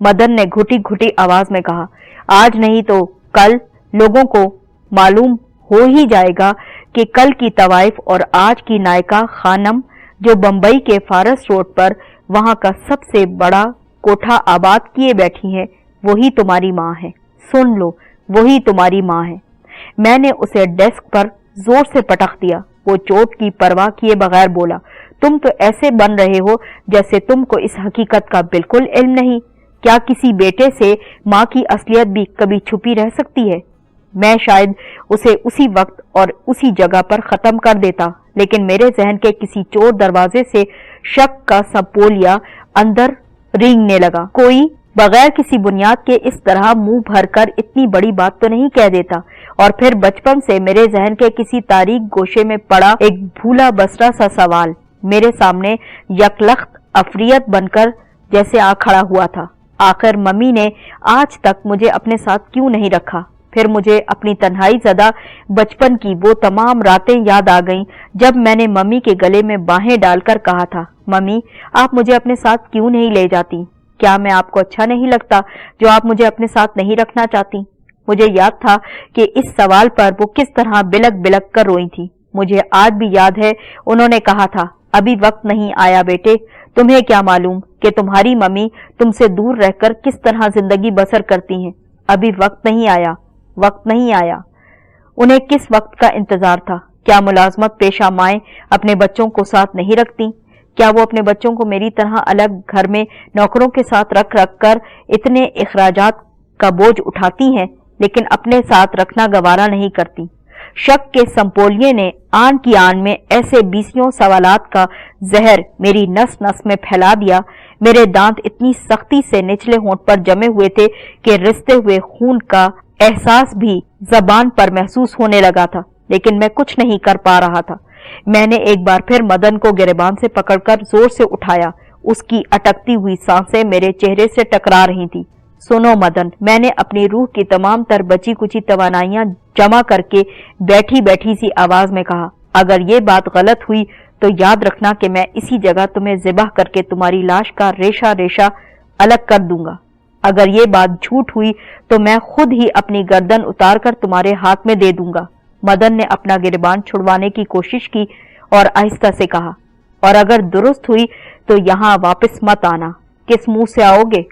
मदन ने घुटी घुटी आवाज में कहा। आज नहीं तो कल लोगों को मालूम हो ही जाएगा कि कल की तवाइफ और आज की नायका खानम जो बंबई के फारस रोड पर वहां का सबसे बड़ा कोठा आबाद किए बैठी है, वही तुम्हारी माँ है। सुन लो, वही तुम्हारी माँ है। मैंने उसे डेस्क पर जोर से पटक दिया। वो चोट की परवाह किए बगैर बोला, तुम तो ऐसे बन रहे हो जैसे तुमको इस हकीकत का बिल्कुल इल्म नहीं। क्या किसी बेटे से माँ की असलियत भी कभी छुपी रह सकती है? मैं शायद उसे उसी वक्त और उसी जगह पर खत्म कर देता, लेकिन मेरे जहन के किसी चोर दरवाजे से शक का सपोलिया अंदर रेंगने लगा। कोई बगैर किसी बुनियाद के इस तरह मुंह भरकर इतनी बड़ी बात तो नहीं कह देता। और फिर बचपन से मेरे जहन के किसी तारीख गोशे में पड़ा एक भूला बसरा सा सवाल मेरे सामने यकलख्त अफरियत बनकर जैसे आ खड़ा हुआ था। आखिर मम्मी ने आज तक मुझे अपने साथ क्यों नहीं रखा? फिर मुझे अपनी तन्हाई ज़दा बचपन की वो तमाम रातें याद आ गईं जब मैंने मम्मी के गले में बाहें डालकर कहा था, मम्मी आप मुझे अपने साथ क्यों नहीं ले जाती? क्या मैं आपको अच्छा नहीं लगता जो आप मुझे अपने साथ नहीं रखना चाहती? मुझे याद था कि इस सवाल पर वो किस तरह बिलक बिलक कर रोई थी। मुझे आज भी याद है उन्होंने कहा था, अभी वक्त नहीं आया बेटे। तुम्हें क्या मालूम कि तुम्हारी मम्मी तुमसे दूर रहकर किस तरह जिंदगी बसर करती हैं। अभी वक्त नहीं आया, वक्त नहीं आया। उन्हें किस वक्त का इंतजार था? क्या मुलाजमत पेशा माएं अपने बच्चों को साथ नहीं रखती? क्या वो अपने बच्चों को मेरी तरह अलग घर में नौकरों के साथ रख रख कर इतने इखराजात का बोझ उठाती हैं, लेकिन अपने साथ रखना गवारा नहीं करती? شک کے سمپولیے نے آن کی آن میں ایسے بیسیوں سوالات کا زہر میری نس نس میں پھیلا دیا. میرے دانت اتنی سختی سے نچلے ہونٹ پر جمے ہوئے تھے کہ رستے ہوئے خون کا احساس بھی زبان پر محسوس ہونے لگا تھا، لیکن میں کچھ نہیں کر پا رہا تھا. میں نے ایک بار پھر مدن کو گریبان سے پکڑ کر زور سے اٹھایا. اس کی اٹکتی ہوئی سانسیں میرے چہرے سے ٹکرا رہی تھی. سنو مدن، میں نے اپنی روح کی تمام تر بچی کچی توانائیاں جمع کر کے بیٹھی بیٹھی سی آواز میں کہا، اگر یہ بات غلط ہوئی تو یاد رکھنا کہ میں اسی جگہ تمہیں ذبح کر کے تمہاری لاش کا ریشہ ریشہ الگ کر دوں گا. اگر یہ بات جھوٹ ہوئی تو میں خود ہی اپنی گردن اتار کر تمہارے ہاتھ میں دے دوں گا. مدن نے اپنا گریبان چھڑوانے کی کوشش کی اور آہستہ سے کہا، اور اگر درست ہوئی تو یہاں واپس مت آنا. کس منہ سے آؤ گے؟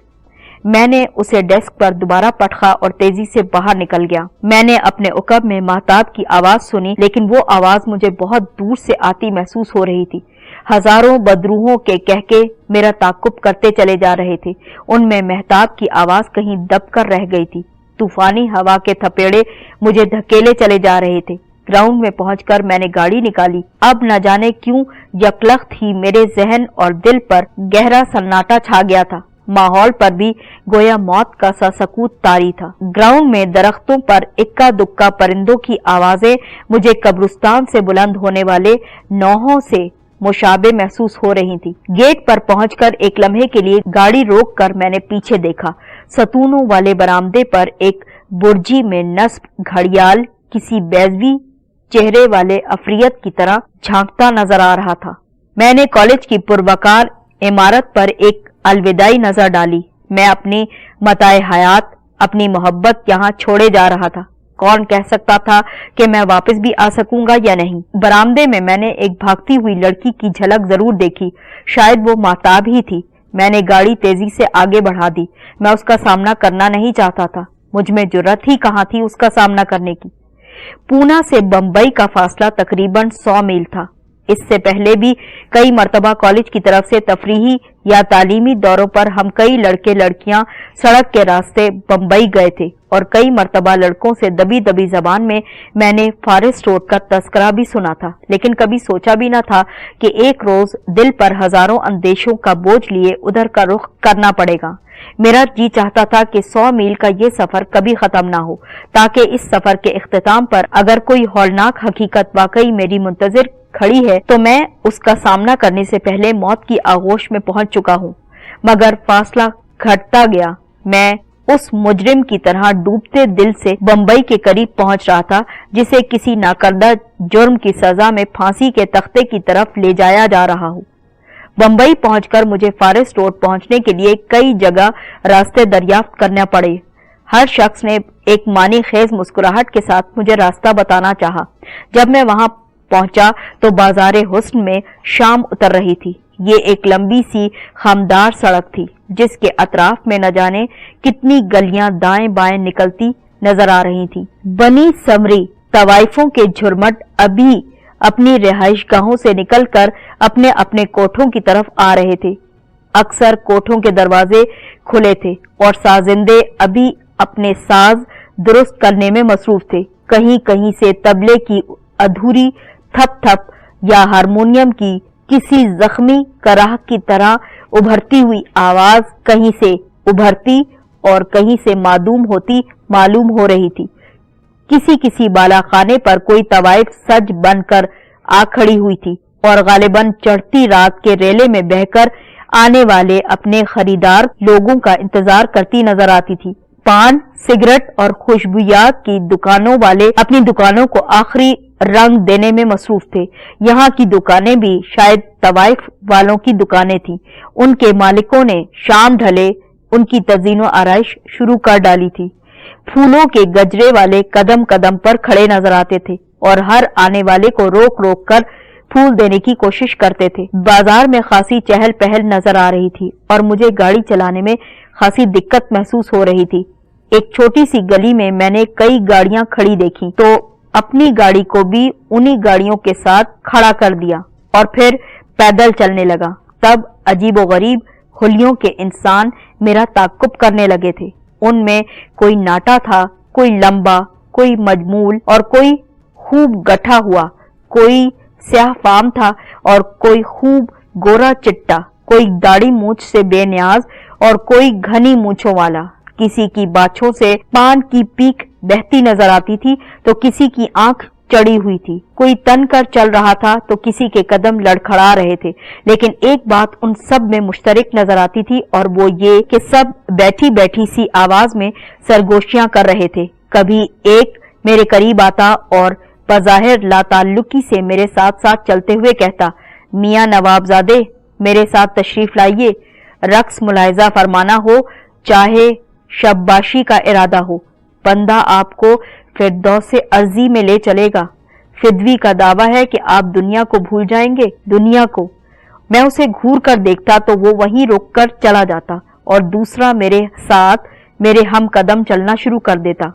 میں نے اسے ڈیسک پر دوبارہ پٹخا اور تیزی سے باہر نکل گیا. میں نے اپنے عقب میں مہتاب کی آواز سنی، لیکن وہ آواز مجھے بہت دور سے آتی محسوس ہو رہی تھی. ہزاروں بدروحوں کے کہکے میرا تعاقب کرتے چلے جا رہے تھے. ان میں مہتاب کی آواز کہیں دب کر رہ گئی تھی. طوفانی ہوا کے تھپیڑے مجھے دھکیلے چلے جا رہے تھے. گراؤنڈ میں پہنچ کر میں نے گاڑی نکالی. اب نہ جانے کیوں یکلخت ہی میرے ذہن اور دل پر گہرا سناٹا چھا گیا تھا. ماحول پر بھی گویا موت کا سا سکوت طاری تھا. گراؤنڈ میں درختوں پر اکا دکا پرندوں کی آوازیں مجھے قبرستان سے بلند ہونے والے نوحوں سے مشابہ محسوس ہو رہی تھی. گیٹ پر پہنچ کر ایک لمحے کے لیے گاڑی روک کر میں نے پیچھے دیکھا. ستونوں والے برآمدے پر ایک برجی میں نصب گھڑیال کسی بیضوی چہرے والے افریت کی طرح جھانکتا نظر آ رہا تھا. میں نے کالج کی پروقار عمارت پر ایک الوداعی نظر ڈالی. میں اپنی متاع حیات، اپنی محبت یہاں چھوڑے جا رہا تھا. کون کہہ سکتا تھا کہ میں واپس بھی آ سکوں گا یا نہیں. برآمدے میں نے ایک بھاگتی ہوئی لڑکی کی جھلک ضرور دیکھی. شاید وہ مہتاب ہی تھی. میں نے گاڑی تیزی سے آگے بڑھا دی. میں اس کا سامنا کرنا نہیں چاہتا تھا. مجھ میں جرأت ہی کہاں تھی اس کا سامنا کرنے کی. پونا سے بمبئی کا فاصلہ تقریباً 100 میل تھا. اس سے پہلے بھی کئی مرتبہ کالج کی طرف سے تفریحی یا تعلیمی دوروں پر ہم کئی لڑکے لڑکیاں سڑک کے راستے بمبئی گئے تھے، اور کئی مرتبہ لڑکوں سے دبی دبی زبان میں نے فارسٹ روڈ کا تذکرہ بھی سنا تھا. لیکن کبھی سوچا بھی نہ تھا کہ ایک روز دل پر ہزاروں اندیشوں کا بوجھ لیے ادھر کا رخ کرنا پڑے گا. میرا جی چاہتا تھا کہ 100 میل کا یہ سفر کبھی ختم نہ ہو، تاکہ اس سفر کے اختتام پر اگر کوئی ہولناک حقیقت واقعی میری منتظر کھڑی ہے تو میں اس کا سامنا کرنے سے پہلے موت کی آغوش میں پہنچ چکا ہوں. مگر فاصلہ گھٹتا گیا. میں اس مجرم کی طرح ڈوبتے دل سے بمبئی کے قریب پہنچ رہا تھا جسے کسی ناکردہ جرم کی سزا میں پھانسی کے تختے کی طرف لے جایا جا رہا ہو. بمبئی پہنچ کر مجھے فارسٹ روڈ پہنچنے کے لیے کئی جگہ راستے دریافت کرنا پڑے. ہر شخص نے ایک معنی خیز مسکراہٹ کے ساتھ مجھے راستہ بتانا چاہا. جب میں وہاں پہنچا تو بازار حسن میں شام اتر رہی تھی. یہ ایک لمبی سی خمدار سڑک تھی جس کے اطراف میں نہ جانے کتنی گلیاں دائیں بائیں نکلتی نظر آ رہی تھی. بنی سمری طوائفوں کے جھرمٹ ابھی اپنی رہائش گاہوں سے نکل کر اپنے اپنے کوٹھوں کی طرف آ رہے تھے. اکثر کوٹھوں کے دروازے کھلے تھے اور سازندے ابھی اپنے ساز درست کرنے میں مصروف تھے. کہیں کہیں سے طبلے کی ادھوری تھپ تھپ یا ہارمونیم کی کسی زخمی کراہ کی طرح ابھرتی ہوئی آواز کہیں سے ابھرتی اور کہیں سے معدوم ہوتی معلوم ہو رہی تھی. کسی بالا خانے پر کوئی طوائف سج بن کر آ کھڑی ہوئی تھی اور غالباً چڑھتی رات کے ریلے میں بہ کر آنے والے اپنے خریدار لوگوں کا انتظار کرتی نظر آتی تھی. پان، سگریٹ اور خوشبویات کی دکانوں والے اپنی دکانوں کو آخری رنگ دینے میں مصروف تھے. یہاں کی دکانیں بھی شاید طوائف والوں کی دکانیں تھیں. ان کے مالکوں نے شام ڈھلے ان کی تزئین و آرائش شروع کر ڈالی تھی. پھولوں کے گجرے والے قدم قدم پر کھڑے نظر آتے تھے اور ہر آنے والے کو روک روک کر پھول دینے کی کوشش کرتے تھے. بازار میں خاصی چہل پہل نظر آ رہی تھی اور مجھے گاڑی چلانے میں خاصی دقت محسوس ہو رہی تھی. ایک چھوٹی سی گلی میں نے کئی گاڑیاں کھڑی دیکھی تو اپنی گاڑی کو بھی انہی گاڑیوں کے ساتھ کھڑا کر دیا اور پھر پیدل چلنے لگا. تب عجیب و غریب حلیوں کے انسان میرا تعاقب کرنے لگے تھے. ان میں کوئی ناٹا تھا، کوئی لمبا، کوئی مجمول اور کوئی खूब गठा हुआ, कोई स्याह फाम था और कोई खूब गोरा चिट्टा, कोई दाढ़ी मूछ से बेनियाज और कोई घनी मूछों वाला। किसी की बाछों से पान की पीक बहती नजर आती थी तो किसी की आंख चढ़ी हुई थी। कोई तन कर चल रहा था तो किसी के कदम लड़खड़ा रहे थे। लेकिन एक बात उन सब में मुश्तरक नजर आती थी और वो ये कि सब बैठी बैठी सी आवाज में सरगोशियां कर रहे थे। कभी एक मेरे करीब आता और बज़ाहिर लाताल्लुकी से मेरे साथ साथ चलते हुए कहता, मियां नवाबजादे मेरे साथ तशरीफ लाइए, रक्स मुलाहिजा फरमाना हो चाहे शब्बाशी का इरादा हो, बंदा आपको फिरदौस अर्जी में ले चलेगा। फिदवी का दावा है कि आप दुनिया को भूल जाएंगे, दुनिया को। मैं उसे घूर कर देखता तो वो वहीं रुक कर चला जाता और दूसरा मेरे साथ मेरे हम कदम चलना शुरू कर देता।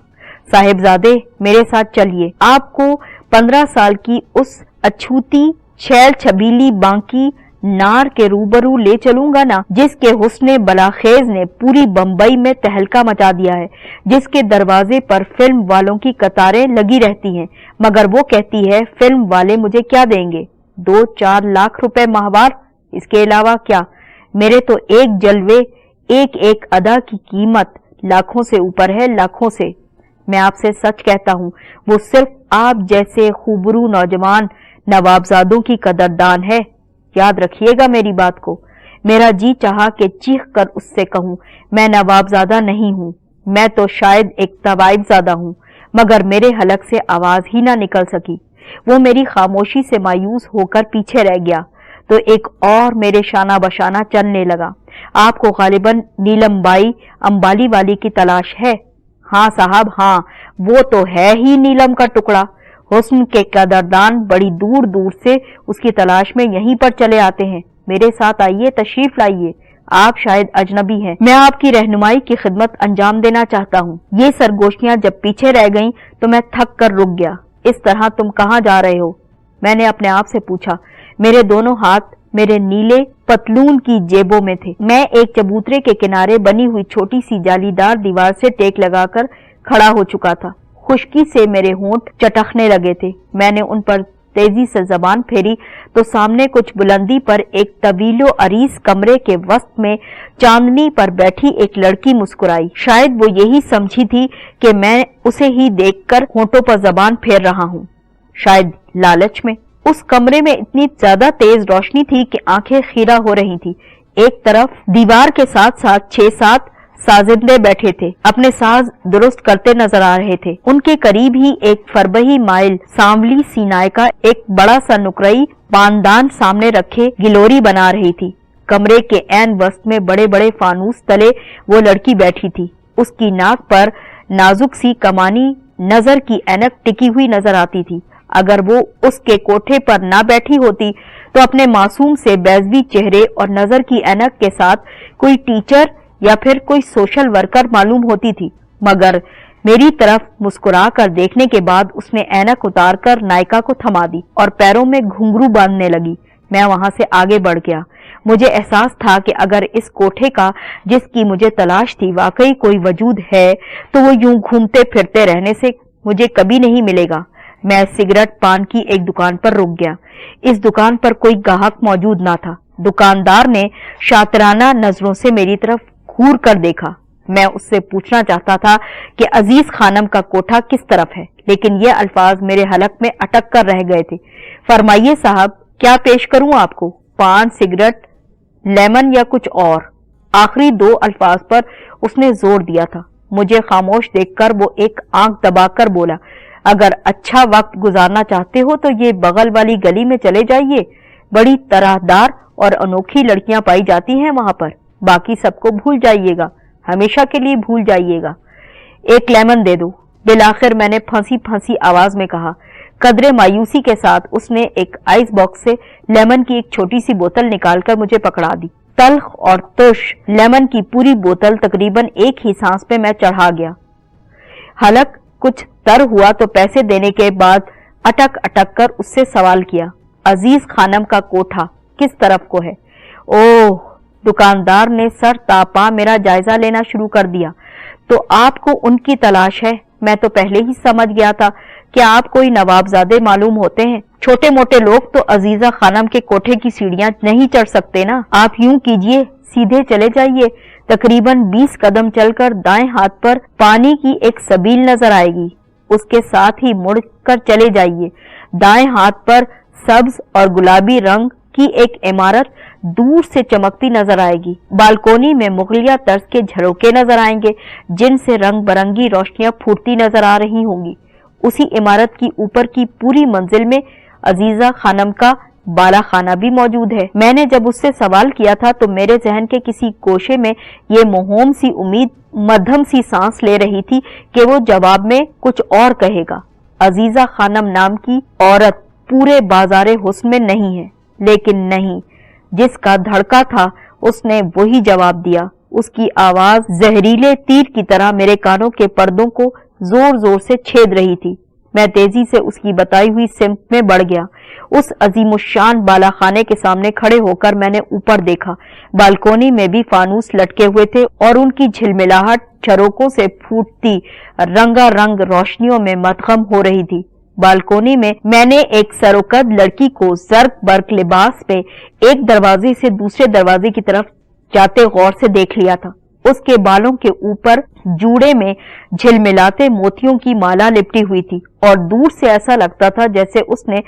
साहिबजादे मेरे साथ चलिए, आपको 15 साल की उस अछूती छैल छबीली बांकी नार के रूबरू ले चलूंगा ना, जिसके हुस्ने बलाखेज ने पूरी बंबई में तहलका मचा दिया है, जिसके दरवाजे पर फिल्म वालों की कतारें लगी रहती हैं, मगर वो कहती है फिल्म वाले मुझे क्या देंगे, 2-4 लाख रुपए माहवार, इसके अलावा क्या। मेरे तो एक जलवे एक एक अदा की कीमत लाखों से ऊपर है, लाखों से। मैं आपसे सच कहता हूँ, वो सिर्फ आप जैसे खूबरू नौजवान नवाबजादों की कदरदान है। याद रखिएगा मेरी बात को। मेरा जी चाहा कि चीख कर उससे कहूं, मैं नवाबजादा नहीं हूं, मैं तो शायद एक तवाइबजादा हूं, मगर मेरे हलक से आवाज ही ना निकल सकी। वो मेरी खामोशी से मायूस होकर पीछे रह गया तो एक और मेरे शाना बशाना चलने लगा। आपको गालिबन नीलम बाई अंबाली वाली की तलाश है? हाँ साहब हाँ, वो तो है ही नीलम का टुकड़ा। हुस्न के कदरदान बड़ी दूर दूर से उसकी तलाश में यहीं पर चले आते हैं। मेरे साथ आइए, तशरीफ लाइए। आप शायद अजनबी हैं, मैं आपकी रहनुमाई की खिदमत अंजाम देना चाहता हूँ। ये सरगोशियां जब पीछे रह गईं तो मैं थक कर रुक गया। इस तरह तुम कहाँ जा रहे हो? मैंने अपने आप से पूछा। मेरे दोनों हाथ मेरे नीले पतलून की जेबों में थे। मैं एक चबूतरे के किनारे बनी हुई छोटी सी जालीदार दीवार से टेक लगाकर खड़ा हो चुका था। खुश्की से मेरे होंठ चटकने लगे थे। मैंने उन पर तेजी से जबान फेरी तो सामने कुछ बुलंदी पर एक तवीलो अरीस कमरे के वस्त में चांदनी पर बैठी एक लड़की मुस्कुराई। शायद वो यही समझी थी कि मैं उसे ही देखकर होंठों पर जबान फेर रहा हूँ, शायद लालच में। उस कमरे में इतनी ज्यादा तेज रोशनी थी कि आंखें खीरा हो रही थी। एक तरफ दीवार के साथ साथ 6-7 साजिंदे बैठे थे, अपने साज दुरुस्त करते नजर आ रहे थे। उनके करीब ही एक फरबही माइल सांवली सीनाए का एक बड़ा सा नुकरई पानदान सामने रखे गिलोरी बना रही थी। कमरे के ऐन वस्त में बड़े बड़े फानूस तले वो लड़की बैठी थी। उसकी नाक पर नाजुक सी कमानी नजर की ऐनक टिकी हुई नजर आती थी। अगर वो उसके कोठे पर ना बैठी होती तो अपने मासूम से बैजवी चेहरे और नजर की ऐनक के साथ कोई टीचर या फिर कोई सोशल वर्कर मालूम होती थी। मगर मेरी तरफ मुस्कुरा कर देखने के बाद उसने ऐनक उतारकर नायिका को थमा दी और पैरों में घुंघरू बांधने लगी। मैं वहां से आगे बढ़ गया। मुझे एहसास था कि अगर इस कोठे का जिसकी मुझे तलाश थी वाकई कोई वजूद है तो वो यूं घूमते फिरते रहने से मुझे कभी नहीं मिलेगा। मैं सिगरेट पान की एक दुकान पर रुक गया। इस दुकान पर कोई ग्राहक मौजूद ना था। दुकानदार ने शातिराना नजरों से मेरी तरफ घूर कर देखा। मैं उससे पूछना चाहता था कि अजीज खानम का कोठा किस तरफ है, लेकिन ये अल्फाज मेरे हलक में अटक कर रह गए थे। फरमाइए साहब, क्या पेश करूं आपको? पान, सिगरेट, लेमन या कुछ और? आखिरी 2 अल्फाज पर उसने जोर दिया था। मुझे खामोश देखकर वो एक आंख दबाकर बोला, अगर अच्छा वक्त गुजारना चाहते हो तो ये बगल वाली गली में चले जाइए। बड़ी तरहदार और अनोखी लड़कियां पाई जाती हैं वहां पर। बाकी सबको भूल जाइएगा, हमेशा के लिए भूल जाइएगा। एक लेमन दे दो। बिलाखिर मैंने फंसी फंसी आवाज में कहा। कदरे मायूसी के साथ उसने एक आइस बॉक्स से लेमन की एक छोटी सी बोतल निकालकर मुझे पकड़ा दी। तल्ख और तुश लेमन की पूरी बोतल तकरीबन एक ही सांस पे मैं चढ़ा गया। हलक कुछ तर हुआ तो पैसे देने के बाद अटक अटक कर उससे सवाल किया, अजीज खानम का कोठा किस तरफ को है? ओह, दुकानदार ने सर तापा मेरा जायजा लेना शुरू कर दिया। तो आपको उनकी तलाश है? मैं तो पहले ही समझ गया था کیا آپ کوئی نوابزادے معلوم ہوتے ہیں؟ چھوٹے موٹے لوگ تو عزیزہ خانم کے کوٹھے کی سیڑھیاں نہیں چڑھ سکتے نا۔ آپ یوں کیجئے، سیدھے چلے جائیے، تقریباً 20 قدم چل کر دائیں ہاتھ پر پانی کی ایک سبیل نظر آئے گی، اس کے ساتھ ہی مڑ کر چلے جائیے۔ دائیں ہاتھ پر سبز اور گلابی رنگ کی ایک عمارت دور سے چمکتی نظر آئے گی۔ بالکونی میں مغلیہ طرز کے جھروکے نظر آئیں گے جن سے رنگ برنگی روشنیاں پھوٹتی نظر آ رہی ہوں گی۔ اسی عمارت کی اوپر کی پوری منزل میں عزیزہ خانم کا بالا خانہ بھی موجود ہے۔ میں نے جب اس سے سوال کیا تھا تو میرے ذہن کے کسی گوشے میں یہ موہوم سی امید مدھم سی سانس لے رہی تھی کہ وہ جواب میں کچھ اور کہے گا۔ عزیزہ خانم نام کی عورت پورے بازار حسن میں نہیں ہے، لیکن نہیں، جس کا دھڑکا تھا اس نے وہی جواب دیا۔ اس کی آواز زہریلے تیر کی طرح میرے کانوں کے پردوں کو زور زور سے چھید رہی تھی۔ میں تیزی سے اس کی بتائی ہوئی سمت میں بڑھ گیا۔ اس عظیم الشان بالا خانے کے سامنے کھڑے ہو کر میں نے اوپر دیکھا۔ بالکونی میں بھی فانوس لٹکے ہوئے تھے اور ان کی جھلملاہٹ جھروکوں سے پھوٹتی رنگا رنگ روشنیوں میں مدغم ہو رہی تھی۔ بالکونی میں نے ایک سروقد لڑکی کو زرق برق لباس میں ایک دروازے سے دوسرے دروازے کی طرف جاتے غور سے دیکھ لیا تھا۔ اس کے بالوں کے اوپر جوڑے میں جھلملاتے موتیوں کی مالا لپٹی ہوئی تھی اور دور سے ایسا لگتا تھا جیسے اس نے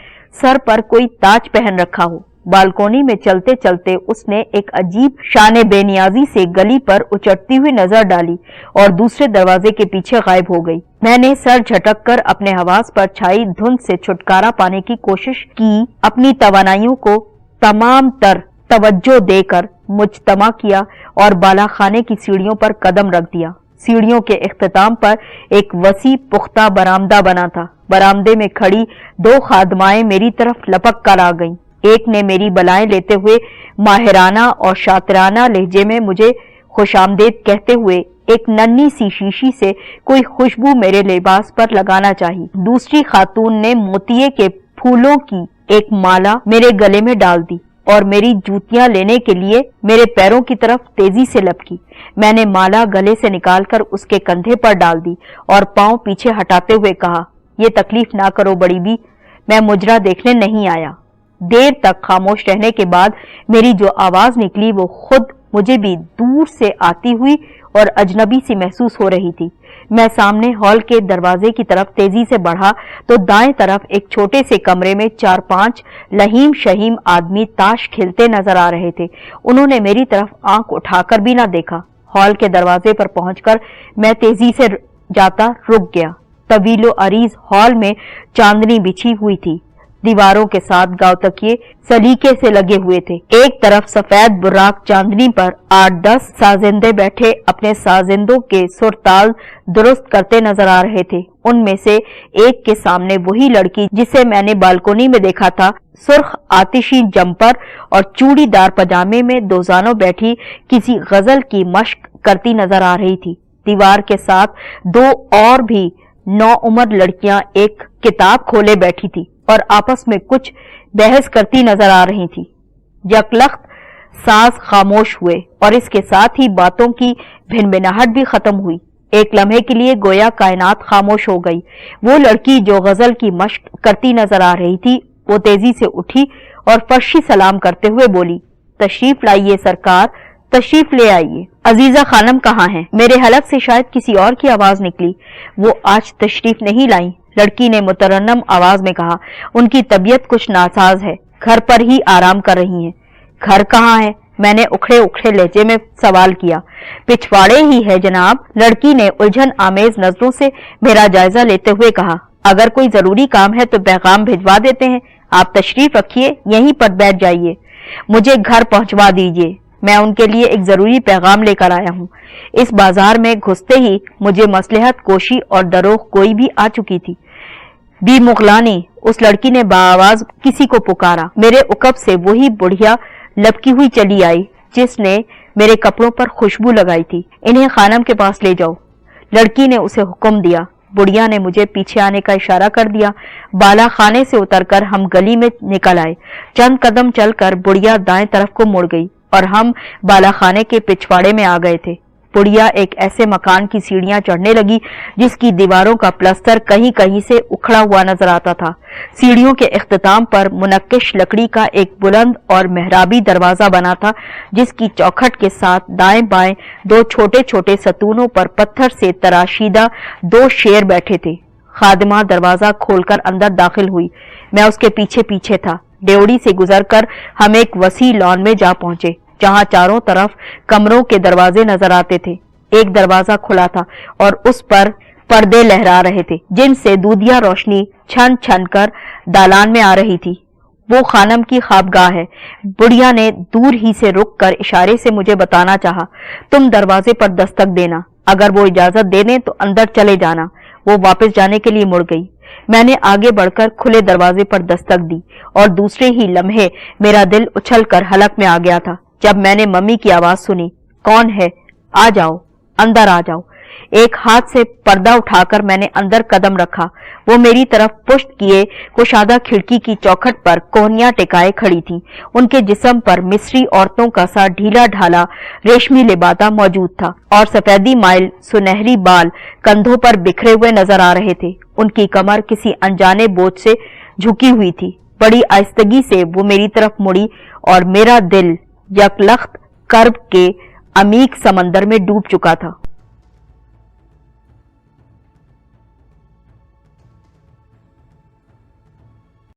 سر پر کوئی تاج پہن رکھا ہو۔ بالکونی میں چلتے چلتے اس نے ایک عجیب شان بے نیازی سے گلی پر اچٹتی ہوئی نظر ڈالی اور دوسرے دروازے کے پیچھے غائب ہو گئی۔ میں نے سر جھٹک کر اپنے حواس پر چھائی دھند سے چھٹکارا پانے کی کوشش کی، اپنی توانائیوں کو تمام تر توجہ دے کر مجتمع کیا اور بالا خانے کی سیڑھیوں پر قدم رکھ دیا۔ سیڑھیوں کے اختتام پر ایک وسیع پختہ برآمدہ بنا تھا۔ برآمدے میں کھڑی 2 خادمائیں میری طرف لپک کر آ گئیں۔ ایک نے میری بلائیں لیتے ہوئے ماہرانہ اور شاطرانہ لہجے میں مجھے خوش آمدید کہتے ہوئے ایک ننھی سی شیشی سے کوئی خوشبو میرے لباس پر لگانا چاہی۔ دوسری خاتون نے موتیے کے پھولوں کی ایک مالا میرے گلے میں ڈال دی اور میری جوتیاں لینے کے لیے میرے پیروں کی طرف تیزی سے لپکی۔ میں نے مالا گلے سے نکال کر اس کے کندھے پر ڈال دی اور پاؤں پیچھے ہٹاتے ہوئے کہا، یہ تکلیف نہ کرو بڑی بی، میں مجرا دیکھنے نہیں آیا۔ دیر تک خاموش رہنے کے بعد میری جو آواز نکلی وہ خود مجھے بھی دور سے آتی ہوئی اور اجنبی سی محسوس ہو رہی تھی۔ میں سامنے ہال کے دروازے کی طرف تیزی سے بڑھا تو دائیں طرف ایک چھوٹے سے کمرے میں 4-5 لہیم شہیم آدمی تاش کھیلتے نظر آ رہے تھے۔ انہوں نے میری طرف آنکھ اٹھا کر بھی نہ دیکھا۔ ہال کے دروازے پر پہنچ کر میں تیزی سے جاتا رک گیا۔ طویل و عریض ہال میں چاندنی بچھی ہوئی تھی۔ دیواروں کے ساتھ گاؤ تکیے سلیقے سے لگے ہوئے تھے۔ ایک طرف سفید براق چاندنی پر 8-10 سازندے بیٹھے اپنے سازندوں کے سرتال درست کرتے نظر آ رہے تھے۔ ان میں سے ایک کے سامنے وہی لڑکی جسے میں نے بالکونی میں دیکھا تھا، سرخ آتشی جمپر اور چوڑی دار پجامے میں دوزانوں بیٹھی کسی غزل کی مشق کرتی نظر آ رہی تھی۔ دیوار کے ساتھ 2 اور بھی نوعمر لڑکیاں ایک کتاب کھولے بیٹھی تھی اور آپس میں کچھ بحث کرتی نظر آ رہی تھی۔ یکلخت ساز خاموش ہوئے اور اس کے ساتھ ہی باتوں کی بھنبھناہٹ بھی ختم ہوئی۔ ایک لمحے کے لیے گویا کائنات خاموش ہو گئی۔ وہ لڑکی جو غزل کی مشق کرتی نظر آ رہی تھی وہ تیزی سے اٹھی اور فرشی سلام کرتے ہوئے بولی، تشریف لائیے سرکار، تشریف لے آئیے۔ عزیزہ خانم کہاں ہیں؟ میرے حلق سے شاید کسی اور کی آواز نکلی۔ وہ آج تشریف نہیں لائیں، لڑکی نے مترنم آواز میں کہا۔ ان کی طبیعت کچھ ناساز ہے، گھر پر ہی آرام کر رہی ہیں۔ گھر کہاں ہے؟ میں نے اکھڑے اکھڑے لہجے میں سوال کیا۔ پچھواڑے ہی ہے جناب، لڑکی نے الجھن آمیز نظروں سے میرا جائزہ لیتے ہوئے کہا۔ اگر کوئی ضروری کام ہے تو پیغام بھجوا دیتے ہیں، آپ تشریف رکھیے، یہیں پر بیٹھ جائیے، مجھے گھر پہنچوا دیجیے، میں ان کے لیے ایک ضروری پیغام لے کر آیا ہوں۔ اس بازار میں گھستے ہی مجھے مصلحت کوشی اور دروغ گوئی بھی آ چکی تھی۔ بی مغلانی، اس لڑکی نے بآواز کسی کو پکارا۔ میرے عقب سے وہی بڑھیا لپکی ہوئی چلی آئی جس نے میرے کپڑوں پر خوشبو لگائی تھی۔ انہیں خانم کے پاس لے جاؤ، لڑکی نے اسے حکم دیا۔ بڑھیا نے مجھے پیچھے آنے کا اشارہ کر دیا۔ بالا خانے سے اتر کر ہم گلی میں نکل آئے۔ چند قدم چل کر بڑھیا دائیں طرف کو مڑ گئی اور ہم بالا خانے کے پچھواڑے میں آ گئے تھے۔ बुढ़िया एक ऐसे मकान की सीढ़ियां चढ़ने लगी जिसकी दीवारों का प्लास्टर कहीं कहीं से उखड़ा हुआ नजर आता था। सीढ़ियों के इख्तिताम पर मुनक्किश लकड़ी का एक बुलंद और मेहराबी दरवाजा बना था, जिसकी चौखट के साथ दाएं बाएं दो छोटे छोटे सतूनों पर पत्थर से तराशीदा दो शेर बैठे थे। खादिमा दरवाजा खोलकर अंदर दाखिल हुई। मैं उसके पीछे पीछे था। डेवड़ी से गुजरकर हम एक वसी लॉन में जा पहुंचे, जहां चारों तरफ कमरों के दरवाजे नजर आते थे। एक दरवाजा खुला था और उस पर पर्दे लहरा रहे थे, जिनसे दूधिया रोशनी छन छन कर दालान में आ रही थी। वो खानम की ख्वाबगाह है। बुढ़िया ने दूर ही से रुक कर इशारे से मुझे बताना चाहा, तुम दरवाजे पर दस्तक देना, अगर वो इजाजत दे दें तो अंदर चले जाना। वो वापस जाने के लिए मुड़ गई। मैंने आगे बढ़कर खुले दरवाजे पर दस्तक दी और दूसरे ही लम्हे मेरा दिल उछलकर हलक में आ गया था जब मैंने मम्मी की आवाज सुनी, कौन है? आ जाओ, अंदर आ जाओ। एक हाथ से पर्दा उठाकर मैंने अंदर कदम रखा। वो मेरी तरफ पुश्त किए कुशादा खिड़की की चौखट पर कोहनियां टिकाए खड़ी थीं। उनके जिस्म पर मिस्री औरतों का सा ढीला ढाला रेशमी लिबादा मौजूद था और सफेदी माइल सुनहरी बाल कंधों पर बिखरे हुए नजर आ रहे थे। उनकी कमर किसी अनजाने बोझ से झुकी हुई थी। बड़ी आहिस्तगी से वो मेरी तरफ मुड़ी और मेरा दिल यकलख्त कर्ब के अमीक समंदर में डूब चुका था।